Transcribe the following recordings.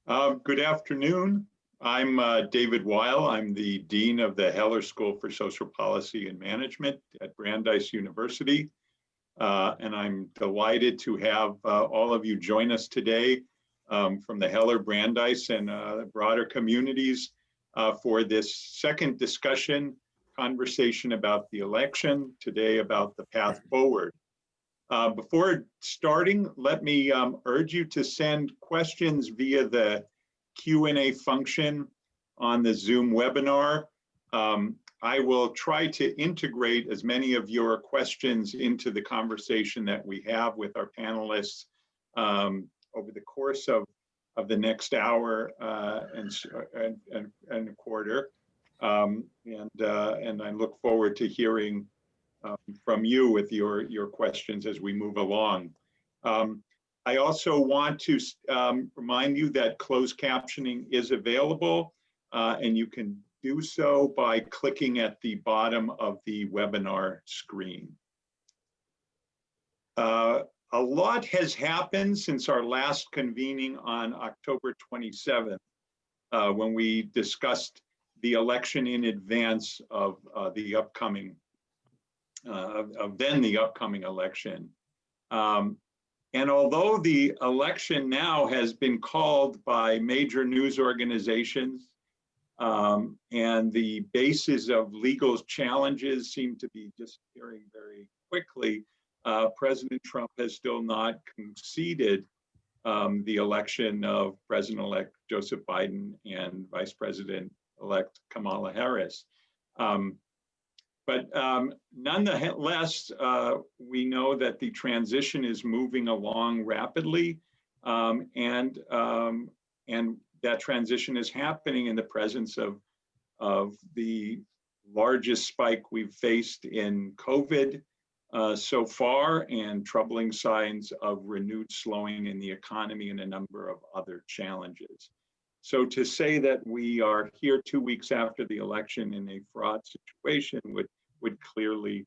Good afternoon. I'm David Weil. I'm the Dean of the Heller School for Social Policy and Management at Brandeis University. And I'm delighted to have all of you join us today from the Heller, Brandeis, and broader communities for this second conversation about the election, today about the path forward. Before starting, let me urge you to send questions via the Q&A function on the Zoom webinar. I will try to integrate as many of your questions into the conversation that we have with our panelists over the course of the next hour and a quarter. And I look forward to hearing from you with your questions as we move along. I also want to remind you that closed captioning is available, and you can do so by clicking at the bottom of the webinar screen. A lot has happened since our last convening on October 27th, when we discussed the election in advance of the upcoming election. And although the election now has been called by major news organizations and the basis of legal challenges seem to be disappearing very quickly, President Trump has still not conceded the election of President-elect Joseph Biden and Vice President-elect Kamala Harris. But nonetheless, we know that the transition is moving along rapidly, and that transition is happening in the presence of the largest spike we've faced in COVID so far, and troubling signs of renewed slowing in the economy and a number of other challenges. So to say that we are here 2 weeks after the election in a fraught situation would clearly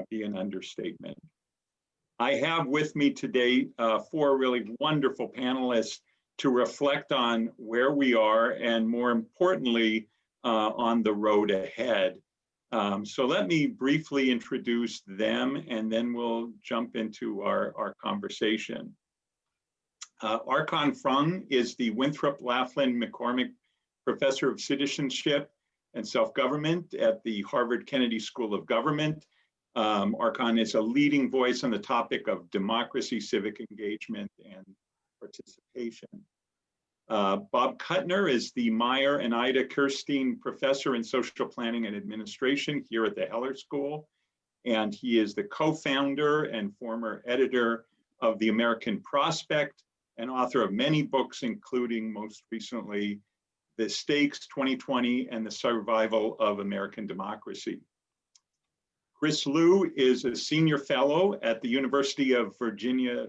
be an understatement. I have with me today 4 really wonderful panelists to reflect on where we are and, more importantly, on the road ahead. So let me briefly introduce them, and then we'll jump into our conversation. Archon Fung is the Winthrop Laughlin McCormick Professor of Citizenship and Self-Government at the Harvard Kennedy School of Government. Archon is a leading voice on the topic of democracy, civic engagement, and participation. Bob Kuttner is the Meyer and Ida Kirstein Professor in Social Planning and Administration here at the Heller School, and he is the co-founder and former editor of The American Prospect and author of many books, including most recently The Stakes 2020 and The Survival of American Democracy. Chris Liu is a senior fellow at the University of Virginia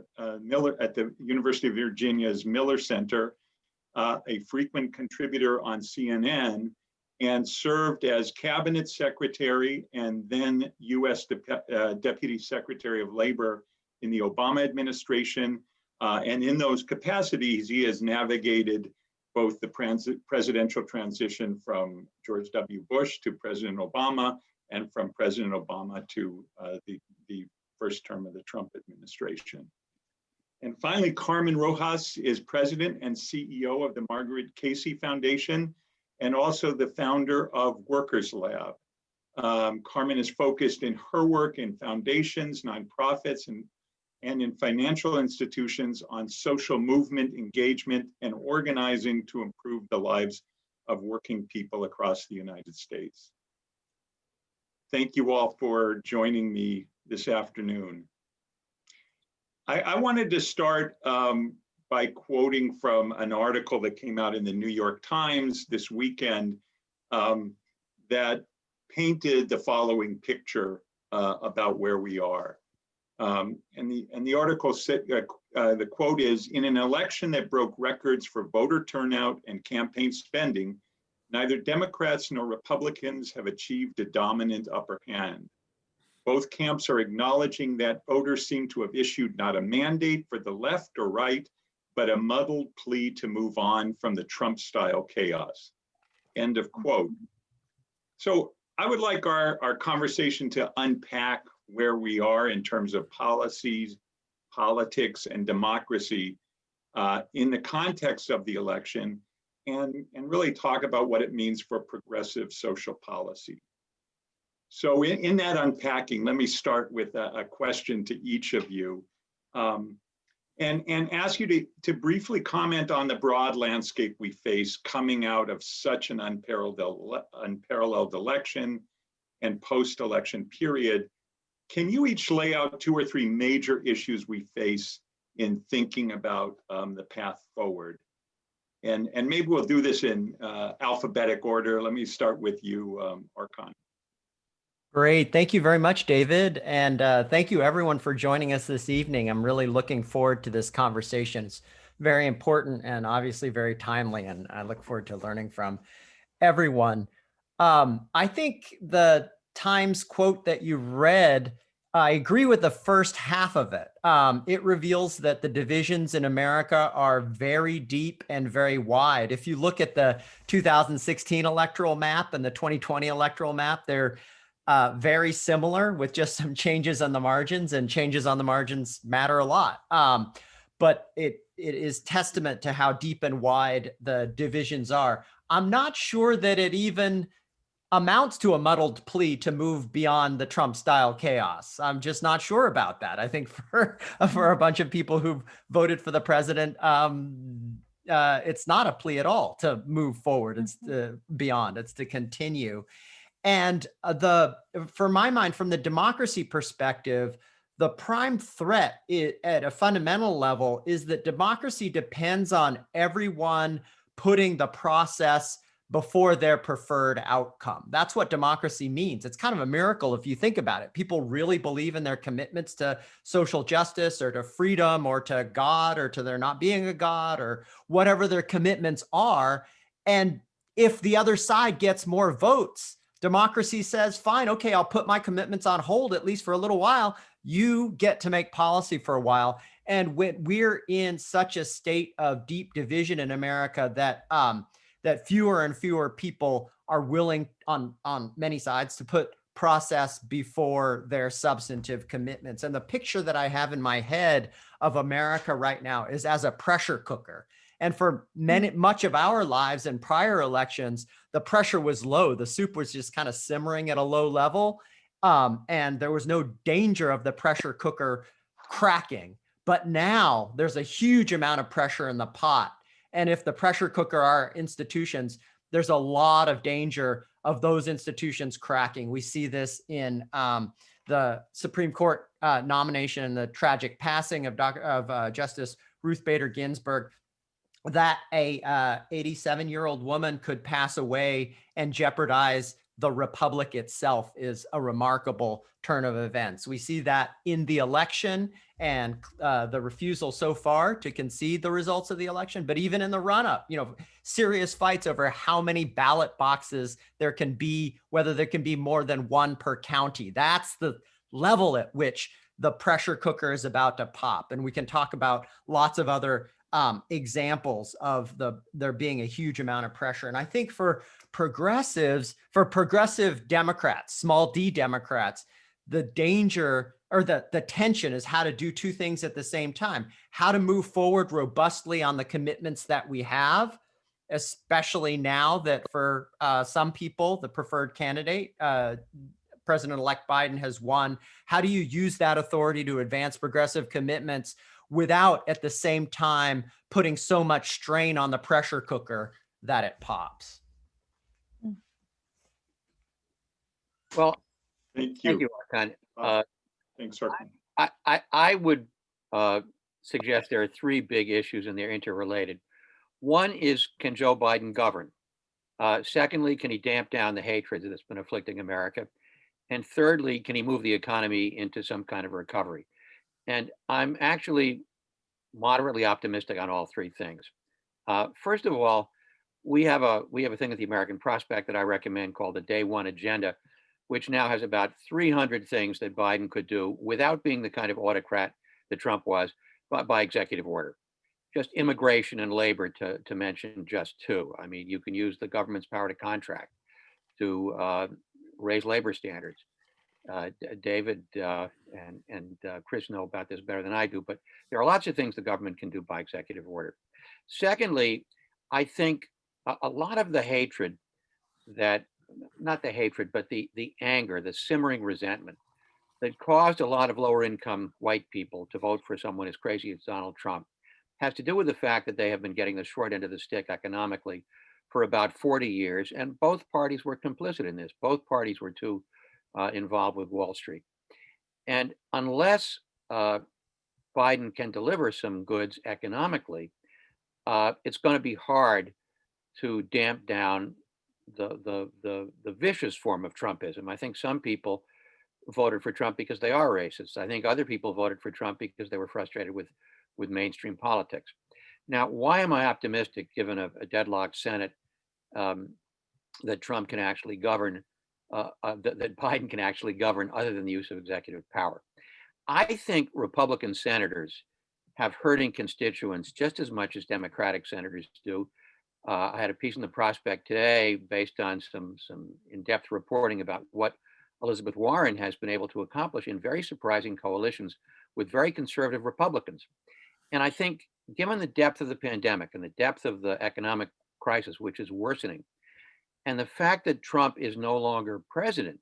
University of Virginia's Miller Center, a frequent contributor on CNN, and served as cabinet secretary and then U.S. Deputy Secretary of Labor in the Obama administration. And in those capacities, he has navigated both the presidential transition from George W. Bush to President Obama, and from President Obama to the first term of the Trump administration. And finally, Carmen Rojas is president and CEO of the Marguerite Casey Foundation, and also the founder of Workers Lab. Carmen is focused in her work in foundations, nonprofits, and in financial institutions on social movement, engagement, and organizing to improve the lives of working people across the United States. Thank you all for joining me this afternoon. I wanted to start by quoting from an article that came out in the New York Times this weekend that painted the following picture about where we are. And the article said, the quote is, "In an election that broke records for voter turnout and campaign spending, neither Democrats nor Republicans have achieved a dominant upper hand. Both camps are acknowledging that voters seem to have issued not a mandate for the left or right, but a muddled plea to move on from the Trump-style chaos. End of quote. So I would like our conversation to unpack where we are in terms of policies, politics, and democracy in the context of the election, and really talk about what it means for progressive social policy. So in that unpacking, let me start with a question to each of you, and ask you to briefly comment on the broad landscape we face coming out of such an unparalleled election and post-election period. Can you each lay out 2 or 3 major issues we face in thinking about the path forward? And maybe we'll do this in alphabetic order. Let me start with you, Archon. Great. Thank you very much, David. And thank you everyone for joining us this evening. I'm really looking forward to this conversation. It's very important and obviously very timely, and I look forward to learning from everyone. I think the Times quote that you read, I agree with the first half of it. It reveals that the divisions in America are very deep and very wide. If you look at the 2016 electoral map and the 2020 electoral map, they're very similar with just some changes on the margins, and changes on the margins matter a lot. But it is testament to how deep and wide the divisions are. I'm not sure that it even amounts to a muddled plea to move beyond the Trump-style chaos. I'm just not sure about that. I think for a bunch of people who've voted for the president, it's not a plea at all to move forward. It's beyond. It's to continue. And for my mind, from the democracy perspective, the prime threat at a fundamental level is that democracy depends on everyone putting the process before their preferred outcome. That's what democracy means. It's kind of a miracle if you think about it. People really believe in their commitments to social justice or to freedom or to God or to there not being a God or whatever their commitments are. And if the other side gets more votes, democracy says, fine, okay, I'll put my commitments on hold, at least for a little while. You get to make policy for a while. And when we're in such a state of deep division in America that that fewer and fewer people are willing on many sides to put process before their substantive commitments. And the picture that I have in my head of America right now is as a pressure cooker. And for much of our lives in prior elections, the pressure was low. The soup was just kind of simmering at a low level. And there was no danger of the pressure cooker cracking. But now there's a huge amount of pressure in the pot. And if the pressure cooker are institutions, there's a lot of danger of those institutions cracking. We see this in the Supreme Court nomination and the tragic passing of Justice Ruth Bader Ginsburg, that a 87-year-old woman could pass away and jeopardize the republic itself is a remarkable turn of events. We see that in the election and the refusal so far to concede the results of the election, but even in the run-up, serious fights over how many ballot boxes there can be, whether there can be more than one per county. That's the level at which the pressure cooker is about to pop. And we can talk about lots of other examples of there being a huge amount of pressure. And I think for progressive Democrats, small d Democrats, the danger or the tension is how to do two things at the same time, how to move forward robustly on the commitments that we have, especially now that for some people, the preferred candidate, President-elect Biden has won. How do you use that authority to advance progressive commitments without at the same time putting so much strain on the pressure cooker that it pops? Well, thank you, Archon. Thanks, Archon. I would suggest there are three big issues and they're interrelated. One is, can Joe Biden govern? Secondly, can he damp down the hatred that's been afflicting America? And thirdly, can he move the economy into some kind of recovery? And I'm actually moderately optimistic on all three things. First of all, we have a thing at the American Prospect that I recommend called the Day One Agenda, which now has about 300 things that Biden could do without being the kind of autocrat that Trump was, but by executive order. just immigration and labor, to mention just two. I mean, you can use the government's power to contract to raise labor standards. David and Chris know about this better than I do, but there are lots of things the government can do by executive order. Secondly, I think a lot of the hatred that, not the hatred, but the anger, the simmering resentment that caused a lot of lower income white people to vote for someone as crazy as Donald Trump has to do with the fact that they have been getting the short end of the stick economically for about 40 years. And both parties were complicit in this. Both parties were too involved with Wall Street. And unless Biden can deliver some goods economically, it's going to be hard to damp down the vicious form of Trumpism. I think some people voted for Trump because they are racist. I think other people voted for Trump because they were frustrated with mainstream politics. Now, why am I optimistic, given a deadlocked Senate, that Trump can actually govern, that Biden can actually govern other than the use of executive power? I think Republican senators have hurting constituents just as much as Democratic senators do. I had a piece in the Prospect today based on some in-depth reporting about what Elizabeth Warren has been able to accomplish in very surprising coalitions with very conservative Republicans. And I think, given the depth of the pandemic and the depth of the economic crisis, which is worsening, and the fact that Trump is no longer president,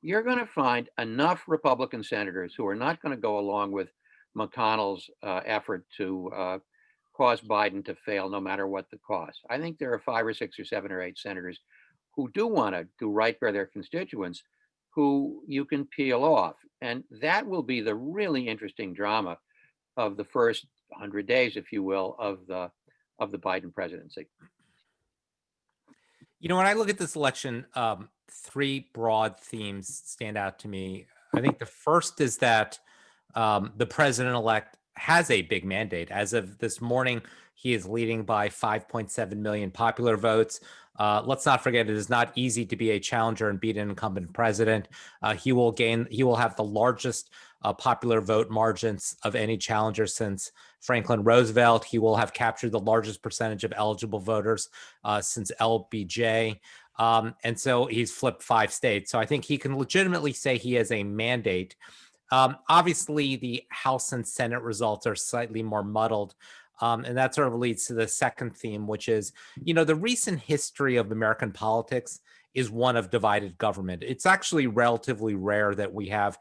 you're going to find enough Republican senators who are not going to go along with McConnell's effort to cause Biden to fail, no matter what the cost. I think there are 5 or 6 or 7 or 8 senators who do want to do right by their constituents, who you can peel off. And that will be the really interesting drama of the first 100 days, if you will, of the Biden presidency. You know, when I look at this election, 3 broad themes stand out to me. I think the first is that the president-elect has a big mandate. As of this morning, he is leading by 5.7 million popular votes. Let's not forget, it is not easy to be a challenger and beat an incumbent president. He will have the largest popular vote margins of any challenger since Franklin Roosevelt. He will have captured the largest percentage of eligible voters since LBJ. And so he's flipped 5 states. So I think he can legitimately say he has a mandate. Obviously, the House and Senate results are slightly more muddled. And that sort of leads to the second theme, which is, you know, the recent history of American politics is one of divided government. It's actually relatively rare that we have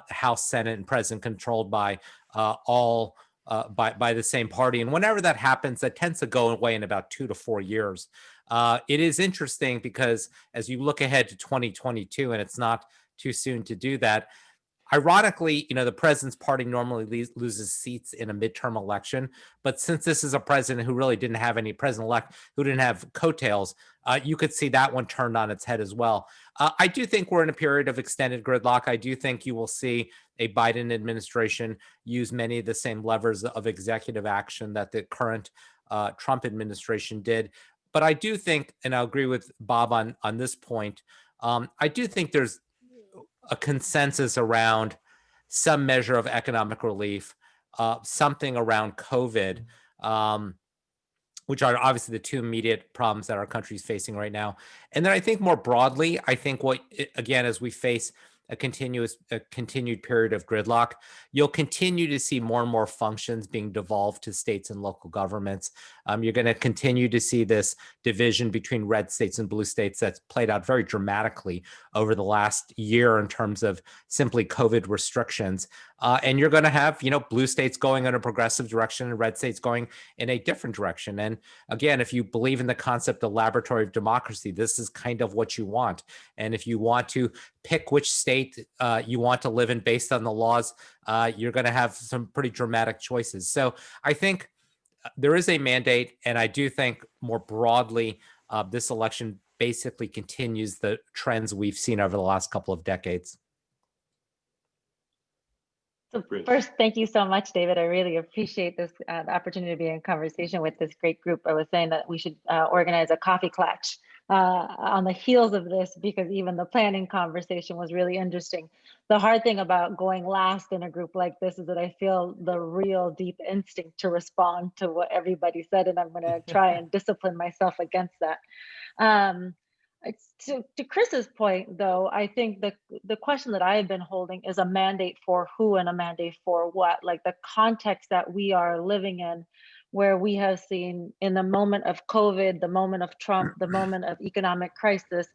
House, Senate, and President controlled by by the same party. And whenever that happens, that tends to go away in about 2 to 4 years. It is interesting because as you look ahead to 2022, and it's not too soon to do that, ironically, you know, the president's party normally loses seats in a midterm election. But since this is a president who really didn't have any president-elect, who didn't have coattails, you could see that one turned on its head as well. I do think we're in a period of extended gridlock. I do think you will see a Biden administration use many of the same levers of executive action that the current Trump administration did. But I do think, and I'll agree with Bob on this point, I do think there's a consensus around some measure of economic relief, something around COVID, which are obviously the 2 immediate problems that our country is facing right now. And then I think more broadly, I think again, as we face a continued period of gridlock, you'll continue to see more and more functions being devolved to states and local governments. You're going to continue to see this division between red states and blue states that's played out very dramatically over the last year in terms of simply COVID restrictions. And you're going to have, you know, blue states going in a progressive direction and red states going in a different direction. And again, if you believe in the concept of laboratory of democracy, this is kind of what you want. And if you want to pick which state you want to live in based on the laws, you're going to have some pretty dramatic choices. So I think there is a mandate, and I do think more broadly, this election basically continues the trends we've seen over the last couple of decades. So first, thank you so much, David. I really appreciate this the opportunity to be in conversation with this great group. I was saying that we should organize a coffee clutch on the heels of this, because even the planning conversation was really interesting. The hard thing about going last in a group like this is that I feel the real deep instinct to respond to what everybody said, and I'm going to try and discipline myself against that. To Chris's point, though, I think the question that I have been holding is a mandate for who and a mandate for what, like the context that we are living in, where we have seen in the moment of COVID, the moment of Trump, the moment of economic crisis,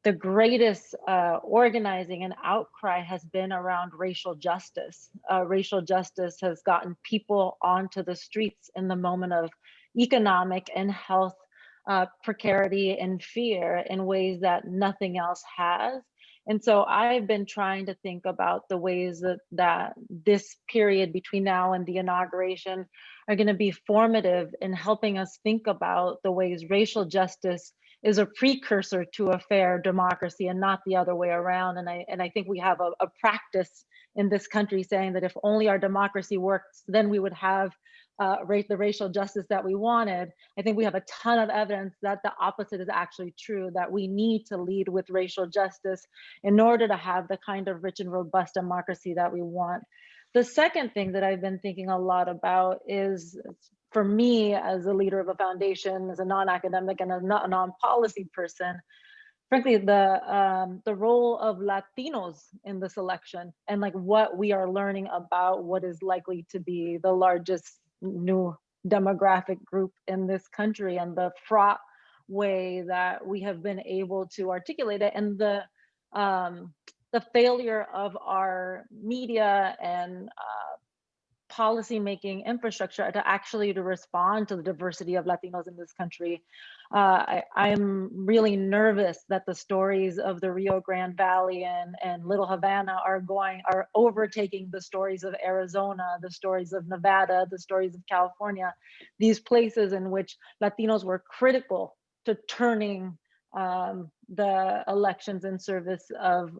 the greatest organizing and outcry has been around racial justice. Racial justice has gotten people onto the streets in the moment of economic and health precarity and fear in ways that nothing else has. And so I've been trying to think about the ways that this period between now and the inauguration are going to be formative in helping us think about the ways racial justice is a precursor to a fair democracy and not the other way around. And I think we have a practice in this country saying that if only our democracy works, then we would have the racial justice that we wanted. I think we have a ton of evidence that the opposite is actually true, that we need to lead with racial justice in order to have the kind of rich and robust democracy that we want. The second thing that I've been thinking a lot about is, for me as a leader of a foundation, as a non-academic and a non-policy person, frankly, the role of Latinos in this election, and like what we are learning about what is likely to be the largest new demographic group in this country, and the fraught way that we have been able to articulate it, and the failure of our media and policy-making infrastructure to actually respond to the diversity of Latinos in this country. I'm really nervous that the stories of the Rio Grande Valley and Little Havana are overtaking the stories of Arizona, the stories of Nevada, the stories of California, these places in which Latinos were critical to turning the elections in service of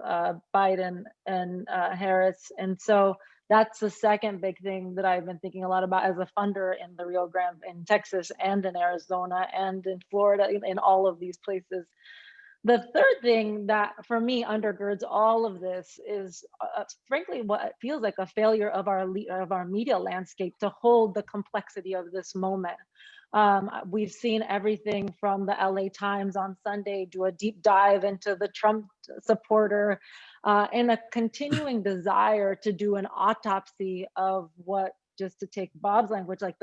Biden and Harris. And so that's the second big thing that I've been thinking a lot about as a funder in the Rio Grande, in Texas and in Arizona and in Florida, in all of these places. The third thing that for me undergirds all of this is frankly what feels like a failure of our media landscape to hold the complexity of this moment. We've seen everything from the LA Times on Sunday do a deep dive into the Trump supporter and a continuing desire to do an autopsy of what, just to take Bob's language, like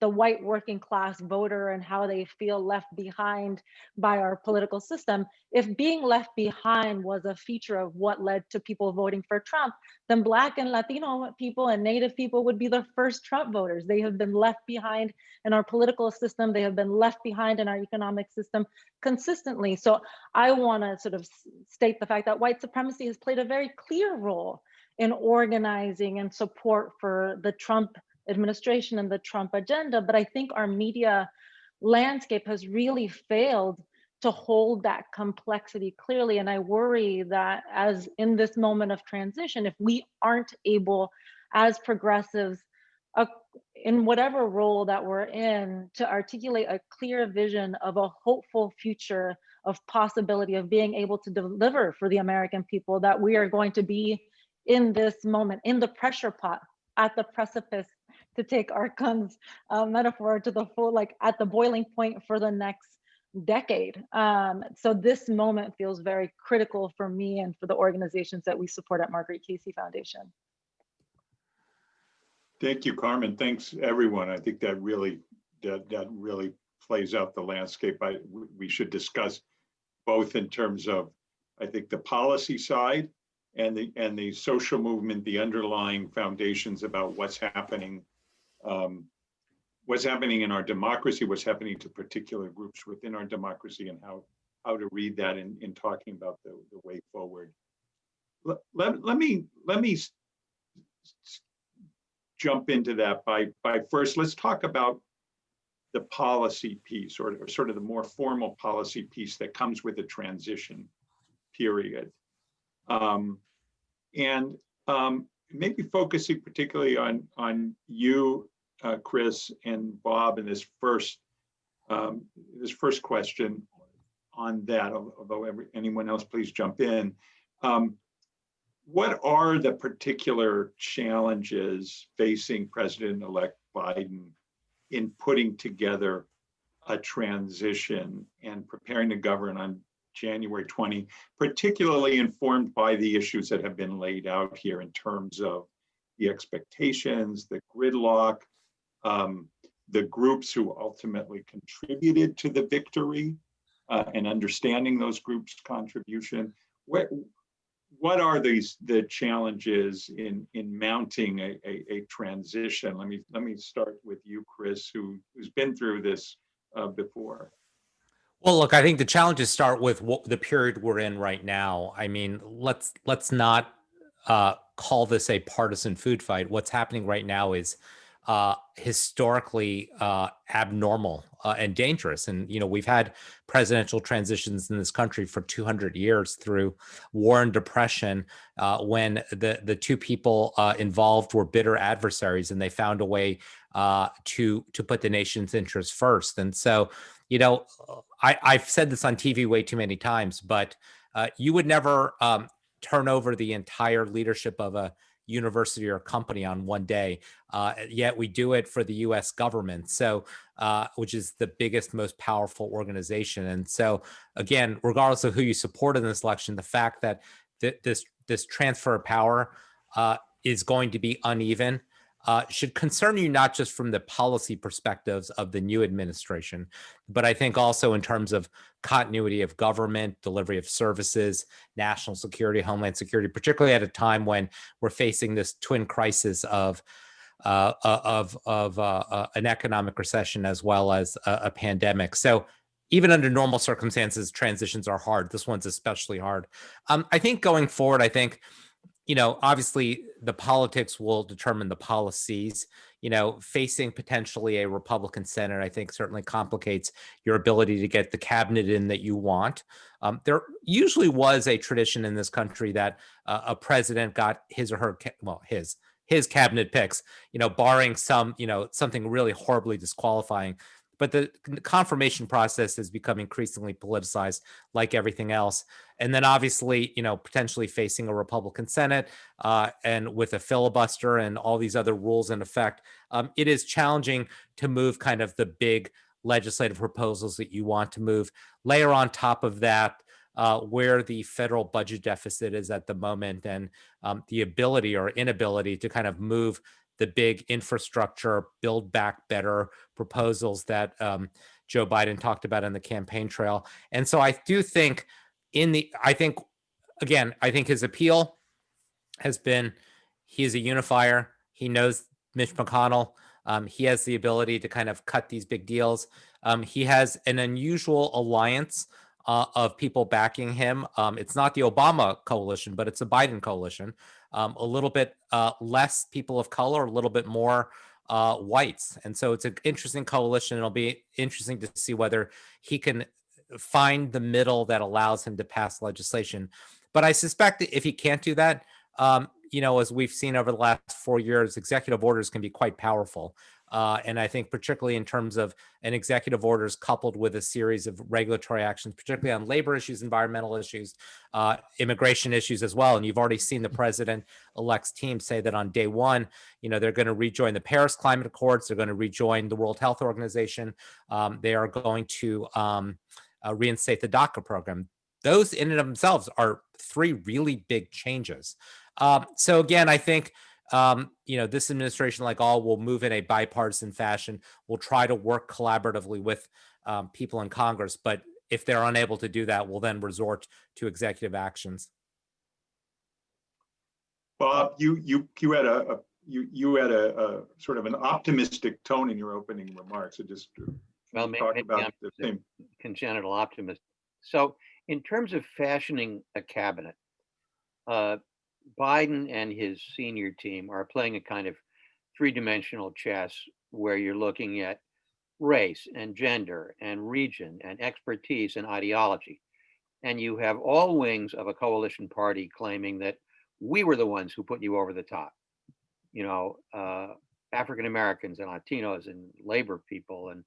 the white working class voter and how they feel left behind by our political system. If being left behind was a feature of what led to people voting for Trump, then Black and Latino people and Native people would be the first Trump voters. They have been left behind in our political system. They have been left behind in our economic system consistently. So I want to sort of state the fact that white supremacy has played a very clear role in organizing and support for the Trump administration and the Trump agenda. But I think our media landscape has really failed to hold that complexity clearly. And I worry that as in this moment of transition, if we aren't able as progressives in whatever role that we're in to articulate a clear vision of a hopeful future of possibility of being able to deliver for the American people, that we are going to be in this moment, in the pressure pot, at the precipice, to take Archon's metaphor to the full, like at the boiling point for the next decade. So this moment feels very critical for me and for the organizations that we support at Marguerite Casey Foundation. Thank you, Carmen. Thanks, everyone. I think that really plays out the landscape. We should discuss both in terms of, I think, the policy side and the social movement, the underlying foundations about what's happening in our democracy, what's happening to particular groups within our democracy, and how to read that in talking about the way forward. Let me jump into that by first, let's talk about the policy piece, or sort of the more formal policy piece that comes with a transition period. Maybe focusing particularly on you, Chris and Bob, in this first question on that, although anyone else please jump in. What are the particular challenges facing President-elect Biden in putting together a transition and preparing to govern on January 20, particularly informed by the issues that have been laid out here in terms of the expectations, the gridlock, the groups who ultimately contributed to the victory, and understanding those groups' contribution? What are the challenges in mounting a transition? Let me start with you, Chris, who's been through this before. Well, look, I think the challenges start with the period we're in right now. I mean, let's not call this a partisan food fight. What's happening right now is historically abnormal and dangerous. And, you know, we've had presidential transitions in this country for 200 years through war and depression, when the two people involved were bitter adversaries, and they found a way to put the nation's interests first. And so, you know, I've said this on TV way too many times, but you would never turn over the entire leadership of a university or company on one day. Yet we do it for the US government. So, which is the biggest, most powerful organization. And so again, regardless of who you support in this election, the fact that this transfer of power is going to be uneven should concern you, not just from the policy perspectives of the new administration, but I think also in terms of continuity of government, delivery of services, national security, homeland security, particularly at a time when we're facing this twin crisis of an economic recession as well as a pandemic. So even under normal circumstances, transitions are hard. This one's especially hard. I think going forward, I think, you know, obviously the politics will determine the policies. You know, facing potentially a Republican Senate, I think certainly complicates your ability to get the cabinet in that you want. There usually was a tradition in this country that a president got his or her, his cabinet picks, you know, barring some, you know, something really horribly disqualifying. But the confirmation process has become increasingly politicized, like everything else. And then obviously, you know, potentially facing a Republican Senate and with a filibuster and all these other rules in effect, it is challenging to move kind of the big legislative proposals that you want to move. Layer on top of that where the federal budget deficit is at the moment, and the ability or inability to kind of move the big infrastructure, build back better proposals that Joe Biden talked about in the campaign trail. And so I do think I think his appeal has been, he is a unifier. He knows Mitch McConnell. He has the ability to kind of cut these big deals. He has an unusual alliance of people backing him. It's not the Obama coalition, but it's a Biden coalition. A little bit less people of color, a little bit more whites. And so it's an interesting coalition. It'll be interesting to see whether he can find the middle that allows him to pass legislation. But I suspect that if he can't do that, you know, as we've seen over the last 4 years, executive orders can be quite powerful. And I think particularly in terms of an executive orders coupled with a series of regulatory actions, particularly on labor issues, environmental issues, immigration issues as well. And you've already seen the president-elect's team say that on day one, you know, they're going to rejoin the Paris Climate Accords. They're going to rejoin the World Health Organization. They are going to reinstate the DACA program. Those in and of themselves are three really big changes. So again, I think, you know, this administration, like all, will move in a bipartisan fashion. We'll try to work collaboratively with people in Congress, but if they're unable to do that, we'll then resort to executive actions. Bob, you had a sort of an optimistic tone in your opening remarks. It just talk about the same congenital optimist. So, in terms of fashioning a cabinet, Biden and his senior team are playing a kind of three-dimensional chess where you're looking at race and gender and region and expertise and ideology. And you have all wings of a coalition party claiming that we were the ones who put you over the top. You know, African Americans and Latinos and labor people and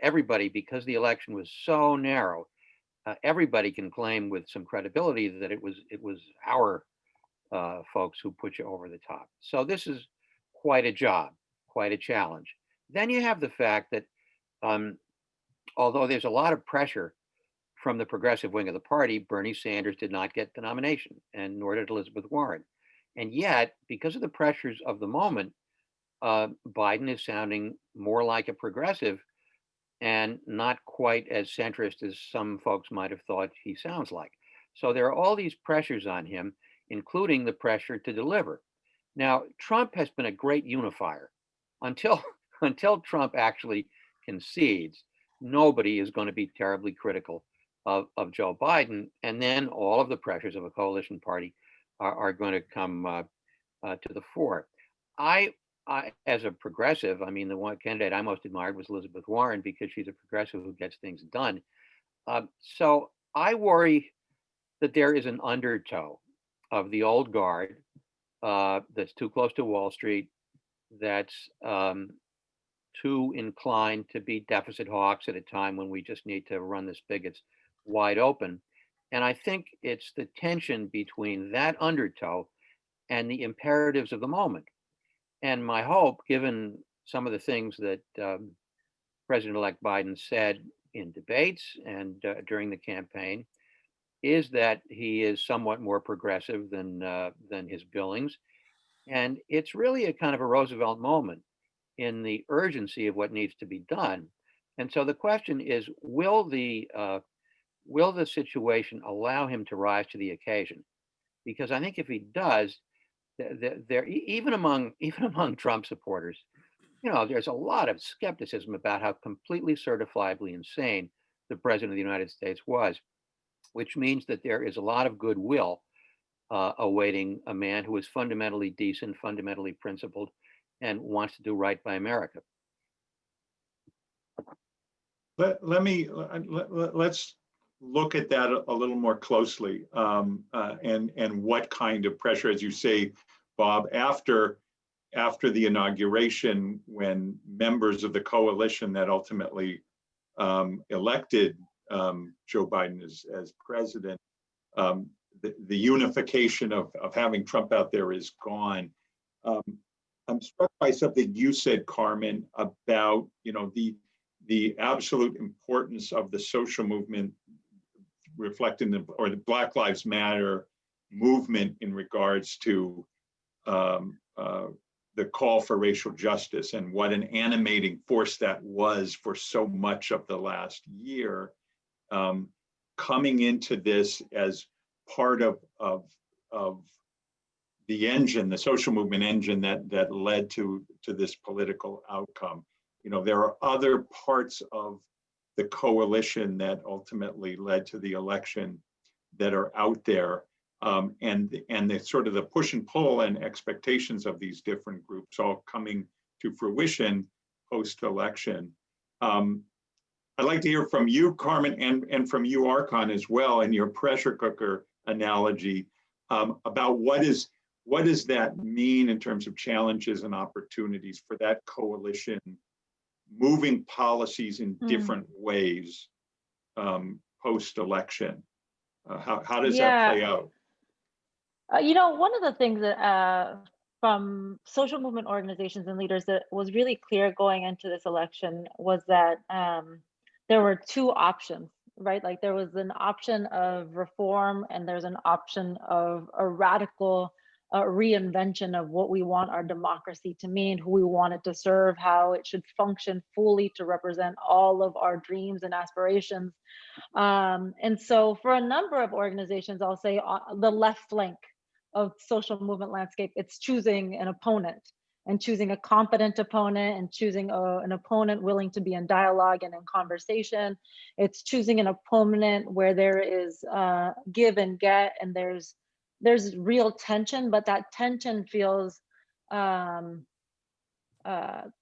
everybody, because the election was so narrow, everybody can claim with some credibility that it was our folks who put you over the top. So this is quite a job, quite a challenge. Then you have the fact that although there's a lot of pressure from the progressive wing of the party, Bernie Sanders did not get the nomination, and nor did Elizabeth Warren. And yet, because of the pressures of the moment, Biden is sounding more like a progressive and not quite as centrist as some folks might have thought he sounds like. So there are all these pressures on him, including the pressure to deliver. Now, Trump has been a great unifier. Until Trump actually concedes, nobody is going to be terribly critical of Joe Biden. And then all of the pressures of a coalition party are going to come to the fore. I, as a progressive, I mean, the one candidate I most admired was Elizabeth Warren because she's a progressive who gets things done. So I worry that there is an undertow of the old guard that's too close to Wall Street, that's too inclined to be deficit hawks at a time when we just need to run the spigots wide open. And I think it's the tension between that undertow and the imperatives of the moment. And my hope, given some of the things that President-elect Biden said in debates and during the campaign, is that he is somewhat more progressive than his billings. And it's really a kind of a Roosevelt moment in the urgency of what needs to be done. And so the question is, will the situation allow him to rise to the occasion? Because I think if he does, there even among Trump supporters, you know, there's a lot of skepticism about how completely certifiably insane the president of the United States was, which means that there is a lot of goodwill awaiting a man who is fundamentally decent, fundamentally principled, and wants to do right by America. Let's look at that a little more closely, and what kind of pressure, as you say, Bob, after the inauguration, when members of the coalition that ultimately elected Joe Biden as president, the unification of having Trump out there is gone. I'm struck by something you said, Carmen, about, you know, the absolute importance of the social movement reflecting the Black Lives Matter movement in regards to the call for racial justice, and what an animating force that was for so much of the last year, coming into this as part of the engine, the social movement engine that led to this political outcome. You know, there are other parts of the coalition that ultimately led to the election that are out there, and the sort of the push and pull and expectations of these different groups all coming to fruition post-election. I'd like to hear from you, Carmen, and from you, Archon, as well, in your pressure cooker analogy, about what does that mean in terms of challenges and opportunities for that coalition moving policies in different ways post-election? How does that play out? You know, one of the things that from social movement organizations and leaders that was really clear going into this election was that there were two options, right? Like there was an option of reform and there's an option of a radical reinvention of what we want our democracy to mean, who we want it to serve, how it should function fully to represent all of our dreams and aspirations. And so for a number of organizations, I'll say the left flank of social movement landscape, it's choosing an opponent and choosing a competent opponent and choosing an opponent willing to be in dialogue and in conversation. It's choosing an opponent where there is give and get, and there's real tension, but that tension feels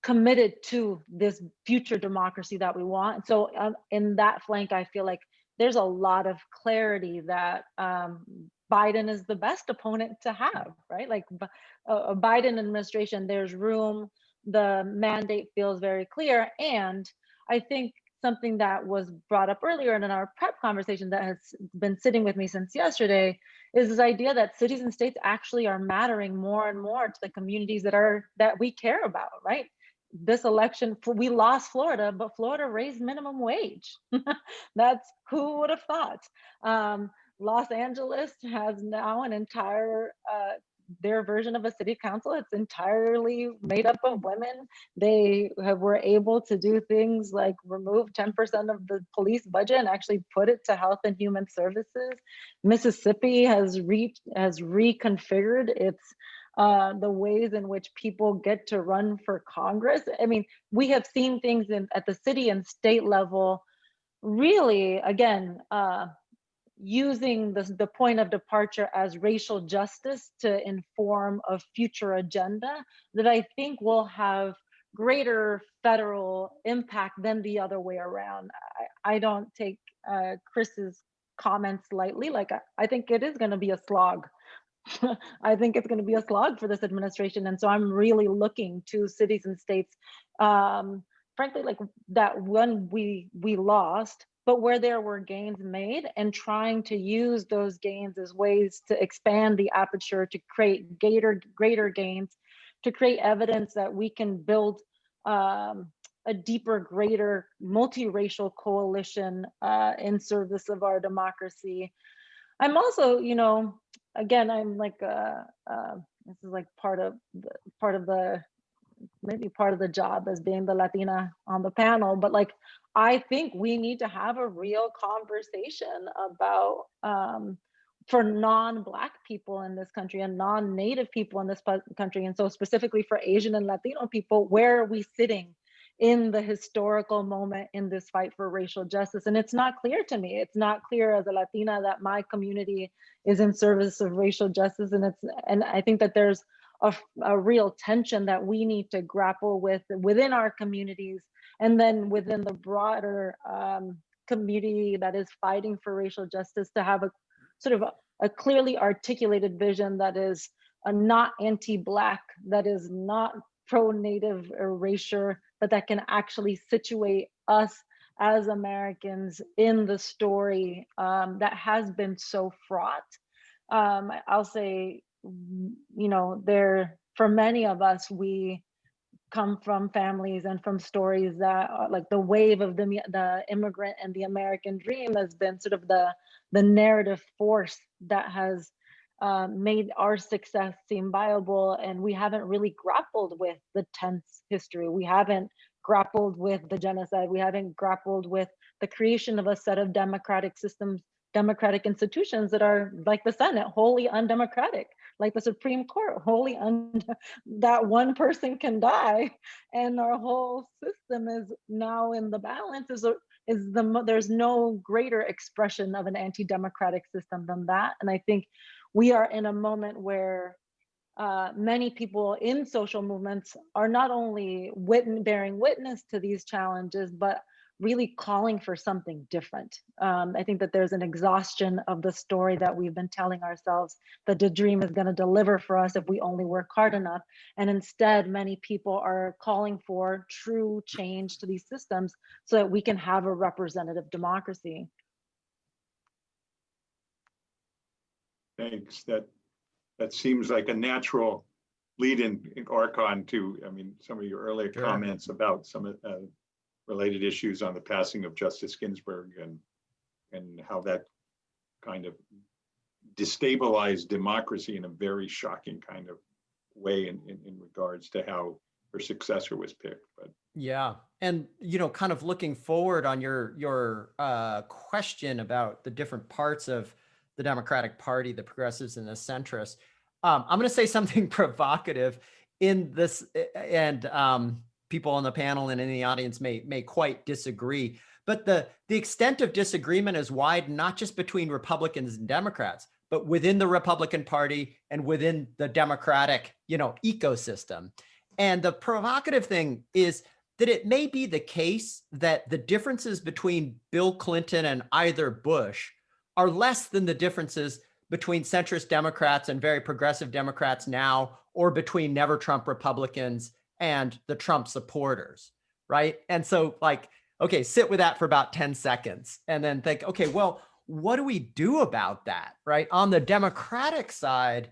committed to this future democracy that we want. So in that flank, I feel like there's a lot of clarity that Biden is the best opponent to have, right? Like a Biden administration, there's room, the mandate feels very clear. And I think something that was brought up earlier in our prep conversation that has been sitting with me since yesterday is this idea that cities and states actually are mattering more and more to the communities that we care about, right? This election, we lost Florida, but Florida raised minimum wage. That's, who would have thought? Los Angeles has now an entire their version of a city council. It's entirely made up of women. They were able to do things like remove 10% of the police budget and actually put it to health and human services. Mississippi has reconfigured its the ways in which people get to run for Congress. I mean, we have seen things at the city and state level, really, again, using the point of departure as racial justice to inform a future agenda that I think will have greater federal impact than the other way around. I don't take Chris's comments lightly. Like, I think it is going to be a slog. I think it's going to be a slog for this administration. And so I'm really looking to cities and states, frankly, like that one we lost, but where there were gains made, and trying to use those gains as ways to expand the aperture to create greater gains, to create evidence that we can build a deeper, greater multiracial coalition in service of our democracy. I'm also, again, I'm like, this is like part of the job as being the Latina on the panel, but like, I think we need to have a real conversation about, for non-Black people in this country and non-Native people in this country, and so specifically for Asian and Latino people, where are we sitting in the historical moment in this fight for racial justice? And it's not clear to me. It's not clear as a Latina that my community is in service of racial justice. And I think that there's a real tension that we need to grapple with within our communities, and then within the broader community that is fighting for racial justice, to have a sort of a clearly articulated vision that is not anti-Black, that is not pro-Native erasure, but that can actually situate us as Americans in the story that has been so fraught. I'll say, for many of us, we come from families and from stories that are like the wave of the immigrant and the American dream has been sort of the narrative force that has made our success seem viable. And we haven't really grappled with the tense history. We haven't grappled with the genocide. We haven't grappled with the creation of a set of democratic systems, democratic institutions that are like the Senate, wholly undemocratic, like the Supreme Court, wholly that one person can die, and our whole system is now in the balance. There's no greater expression of an anti-democratic system than that. And I think we are in a moment where many people in social movements are not only bearing witness to these challenges, but really calling for something different. I think that there's an exhaustion of the story that we've been telling ourselves, that the dream is going to deliver for us if we only work hard enough. And instead, many people are calling for true change to these systems so that we can have a representative democracy. Thanks. That seems like a natural lead in Archon to, some of your earlier comments about some of related issues on the passing of Justice Ginsburg and how that kind of destabilized democracy in a very shocking kind of way in regards to how her successor was picked. But yeah, and kind of looking forward on your question about the different parts of the Democratic Party, the progressives and the centrists, I'm going to say something provocative in this, and people on the panel and in the audience may quite disagree, but the extent of disagreement is wide, not just between Republicans and Democrats, but within the Republican Party and within the Democratic, ecosystem. And the provocative thing is that it may be the case that the differences between Bill Clinton and either Bush are less than the differences between centrist Democrats and very progressive Democrats now, or between never Trump Republicans and the Trump supporters, right? And so like Okay, sit with that for about 10 seconds and then think, okay, well, what do we do about that, right? On the Democratic side,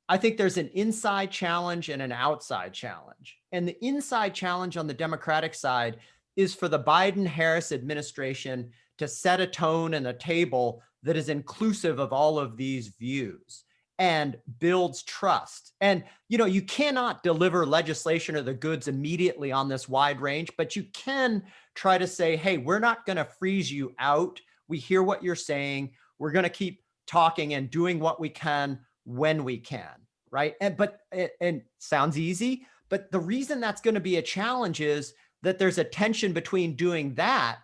I think there's an inside challenge and an outside challenge. And the inside challenge on the Democratic side is for the Biden-Harris administration to set a tone and a table that is inclusive of all of these views and builds trust. And, you know, you cannot deliver legislation or the goods immediately on this wide range, but you can try to say, hey, we're not going to freeze you out. We hear what you're saying. We're going to keep talking and doing what we can when we can, right? And sounds easy, but the reason that's going to be a challenge is that there's a tension between doing that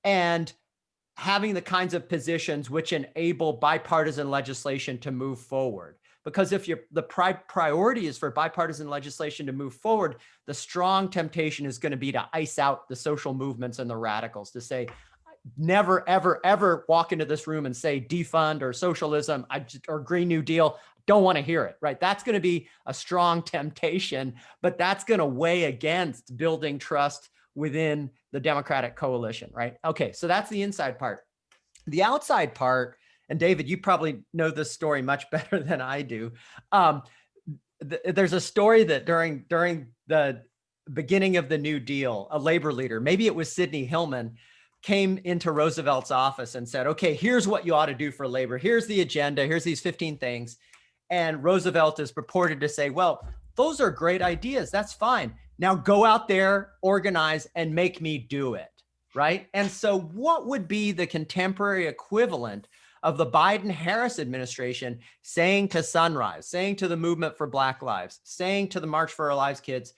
and having the kinds of positions which enable bipartisan legislation to move forward. Because if the priority is for bipartisan legislation to move forward, the strong temptation is going to be to ice out the social movements and the radicals, to say, never, ever, ever walk into this room and say defund or socialism or Green New Deal. Don't want to hear it, right? That's going to be a strong temptation, but that's going to weigh against building trust within the Democratic coalition, right? Okay, so that's the inside part. The outside part, and David, you probably know this story much better than I do. There's a story that during the beginning of the New Deal, a labor leader, maybe it was Sidney Hillman, came into Roosevelt's office and said, okay, here's what you ought to do for labor. Here's the agenda. Here's these 15 things. And Roosevelt is purported to say, well, those are great ideas. That's fine. Now go out there, organize, and make me do it, right? And so what would be the contemporary equivalent of the Biden-Harris administration saying to Sunrise, saying to the Movement for Black Lives, saying to the March for Our Lives kids,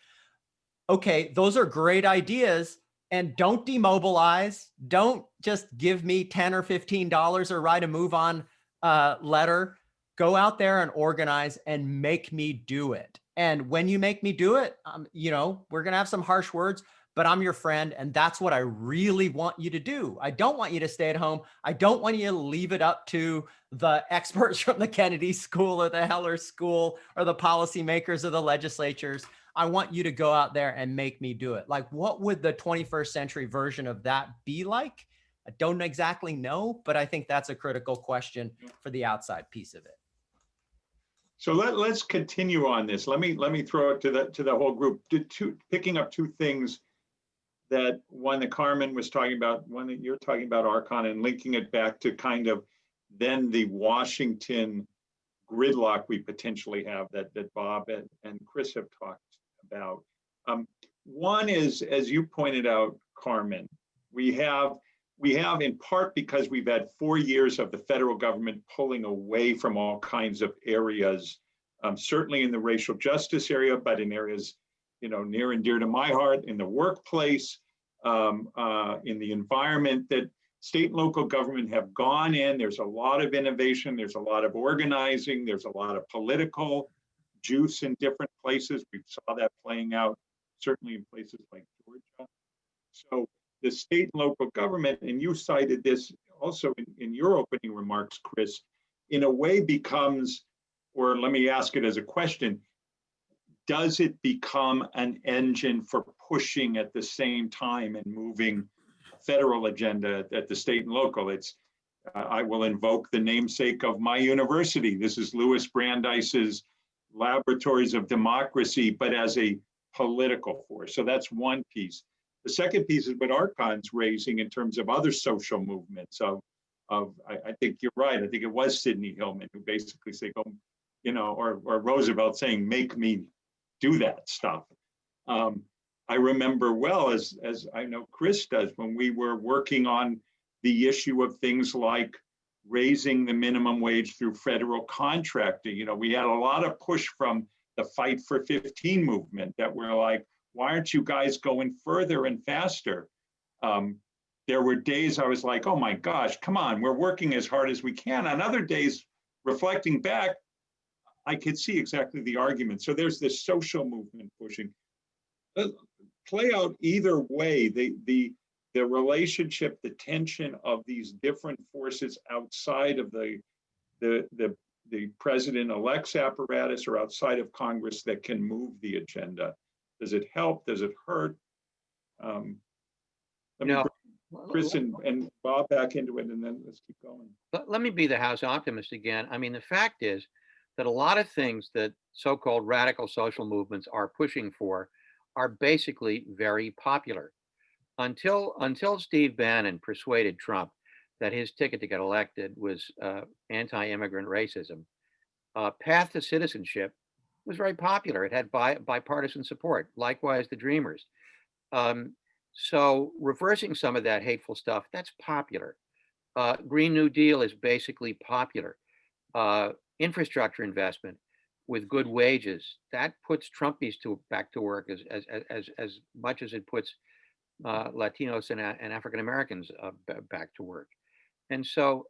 okay, those are great ideas, and don't demobilize. Don't just give me $10 or $15 or write a move on letter. Go out there and organize and make me do it. And when you make me do it, you know, we're going to have some harsh words, but I'm your friend. And that's what I really want you to do. I don't want you to stay at home. I don't want you to leave it up to the experts from the Kennedy School or the Heller School or the policymakers or the legislatures. I want you to go out there and make me do it. Like, what would the 21st century version of that be like? I don't exactly know, but I think that's a critical question for the outside piece of it. So let's continue on this. Let me throw it to the whole group. Picking up two things, that one that Carmen was talking about, one that you're talking about, Archon, and linking it back to kind of then the Washington gridlock we potentially have that Bob and Chris have talked about. One is, as you pointed out, Carmen, we have in part because we've had 4 years of the federal government pulling away from all kinds of areas, certainly in the racial justice area, but in areas, you know, near and dear to my heart, in the workplace, in the environment, that state and local government have gone in. There's a lot of innovation. There's a lot of organizing. There's a lot of political juice in different places. We saw that playing out certainly in places like Georgia. So the state and local government, and you cited this also in your opening remarks, Chris, in a way becomes, or let me ask it as a question, does it become an engine for pushing at the same time and moving federal agenda at the state and local? It's, I will invoke the namesake of my university. This is Louis Brandeis's Laboratories of Democracy, but as a political force. So that's one piece. The second piece is what Archon's raising in terms of other social movements I think you're right. I think it was Sidney Hillman who basically said, go, you know, or Roosevelt saying, make me do that stuff. I remember well, as I know Chris does, when we were working on the issue of things like raising the minimum wage through federal contracting. You know, we had a lot of push from the Fight for 15 movement that were like, why aren't you guys going further and faster? There were days I was like, oh my gosh, come on, we're working as hard as we can. On other days, reflecting back, I could see exactly the argument. So there's this social movement pushing. Play out either way, the relationship, the tension of these different forces outside of the president-elect's apparatus or outside of Congress that can move the agenda. Does it help? Does it hurt? No, Chris and Bob back into it, and then let's keep going. Let me be the House optimist again. I mean, the fact is that a lot of things that so-called radical social movements are pushing for are basically very popular. Until Steve Bannon persuaded Trump that his ticket to get elected was anti-immigrant racism, Path to Citizenship was very popular. It had bipartisan support. Likewise, the Dreamers. So reversing some of that hateful stuff, that's popular. Green New Deal is basically popular. Infrastructure investment with good wages, that puts Trumpies back to work as much as it puts Latinos and African Americans back to work. And so,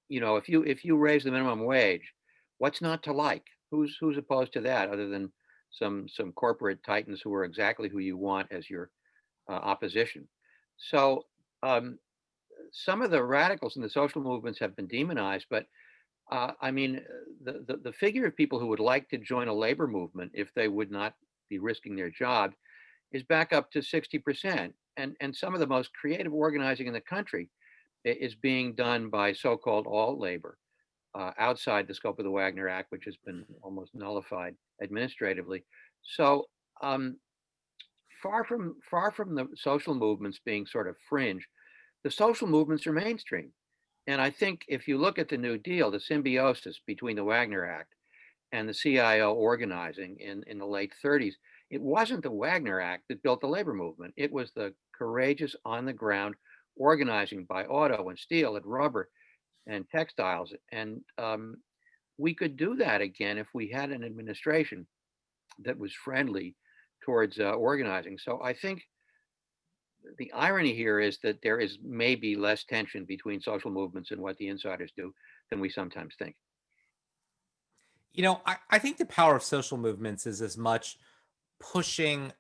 if you raise the minimum wage, what's not to like? Who's opposed to that, other than some corporate titans who are exactly who you want as your opposition? So some of the radicals in the social movements have been demonized, but I mean, the figure of people who would like to join a labor movement if they would not be risking their job is back up to 60%. And some of the most creative organizing in the country is being done by so-called alt labor outside the scope of the Wagner Act, which has been almost nullified administratively. So far from the social movements being sort of fringe, the social movements are mainstream. And I think if you look at the New Deal, the symbiosis between the Wagner Act and the CIO organizing in the late 30s, it wasn't the Wagner Act that built the labor movement. It was the courageous on the ground organizing by auto and steel and rubber and textiles. And we could do that again if we had an administration that was friendly towards organizing. So I think the irony here is that there is maybe less tension between social movements and what the insiders do than we sometimes think. I think the power of social movements is as much pushing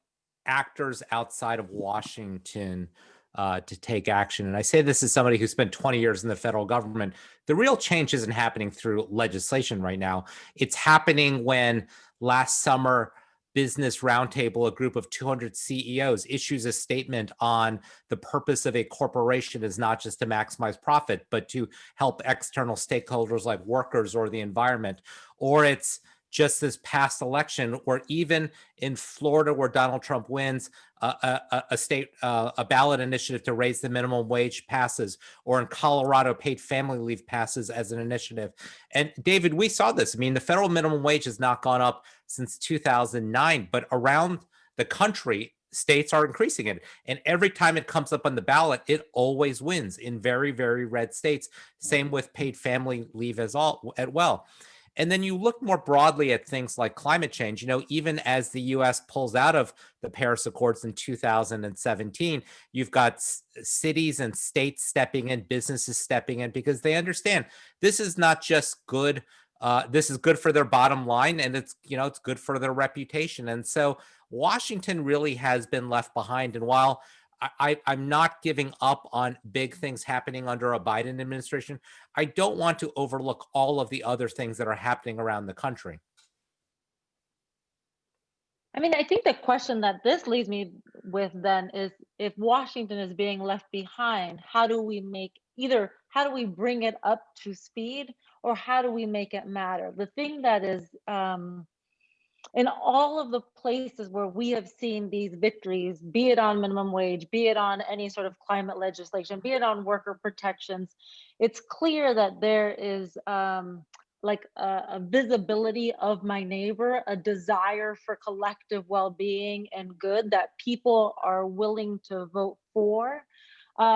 actors outside of Washington to take action. And I say this as somebody who spent 20 years in the federal government. The real change isn't happening through legislation right now. It's happening when last summer, Business Roundtable, a group of 200 CEOs, issues a statement on the purpose of a corporation is not just to maximize profit, but to help external stakeholders like workers or the environment. Or it's just this past election, or even in Florida, where Donald Trump wins, a ballot initiative to raise the minimum wage passes, or in Colorado, paid family leave passes as an initiative. And David, we saw this. I mean, the federal minimum wage has not gone up since 2009, but around the country, states are increasing it. And every time it comes up on the ballot, it always wins in very, very red states. Same with paid family leave as well. And then you look more broadly at things like climate change. Even as the U.S. pulls out of the Paris Accords in 2017, you've got cities and states stepping in, businesses stepping in, because they understand this is not just good. This is good for their bottom line, and it's good for their reputation. And so Washington really has been left behind. And while I'm not giving up on big things happening under a Biden administration, I don't want to overlook all of the other things that are happening around the country. I mean, I think the question that this leaves me with then is, if Washington is being left behind, how do we bring it up to speed, or how do we make it matter? The thing that is, in all of the places where we have seen these victories, be it on minimum wage, be it on any sort of climate legislation, be it on worker protections, it's clear that there is like a visibility of my neighbor, a desire for collective well-being and good that people are willing to vote for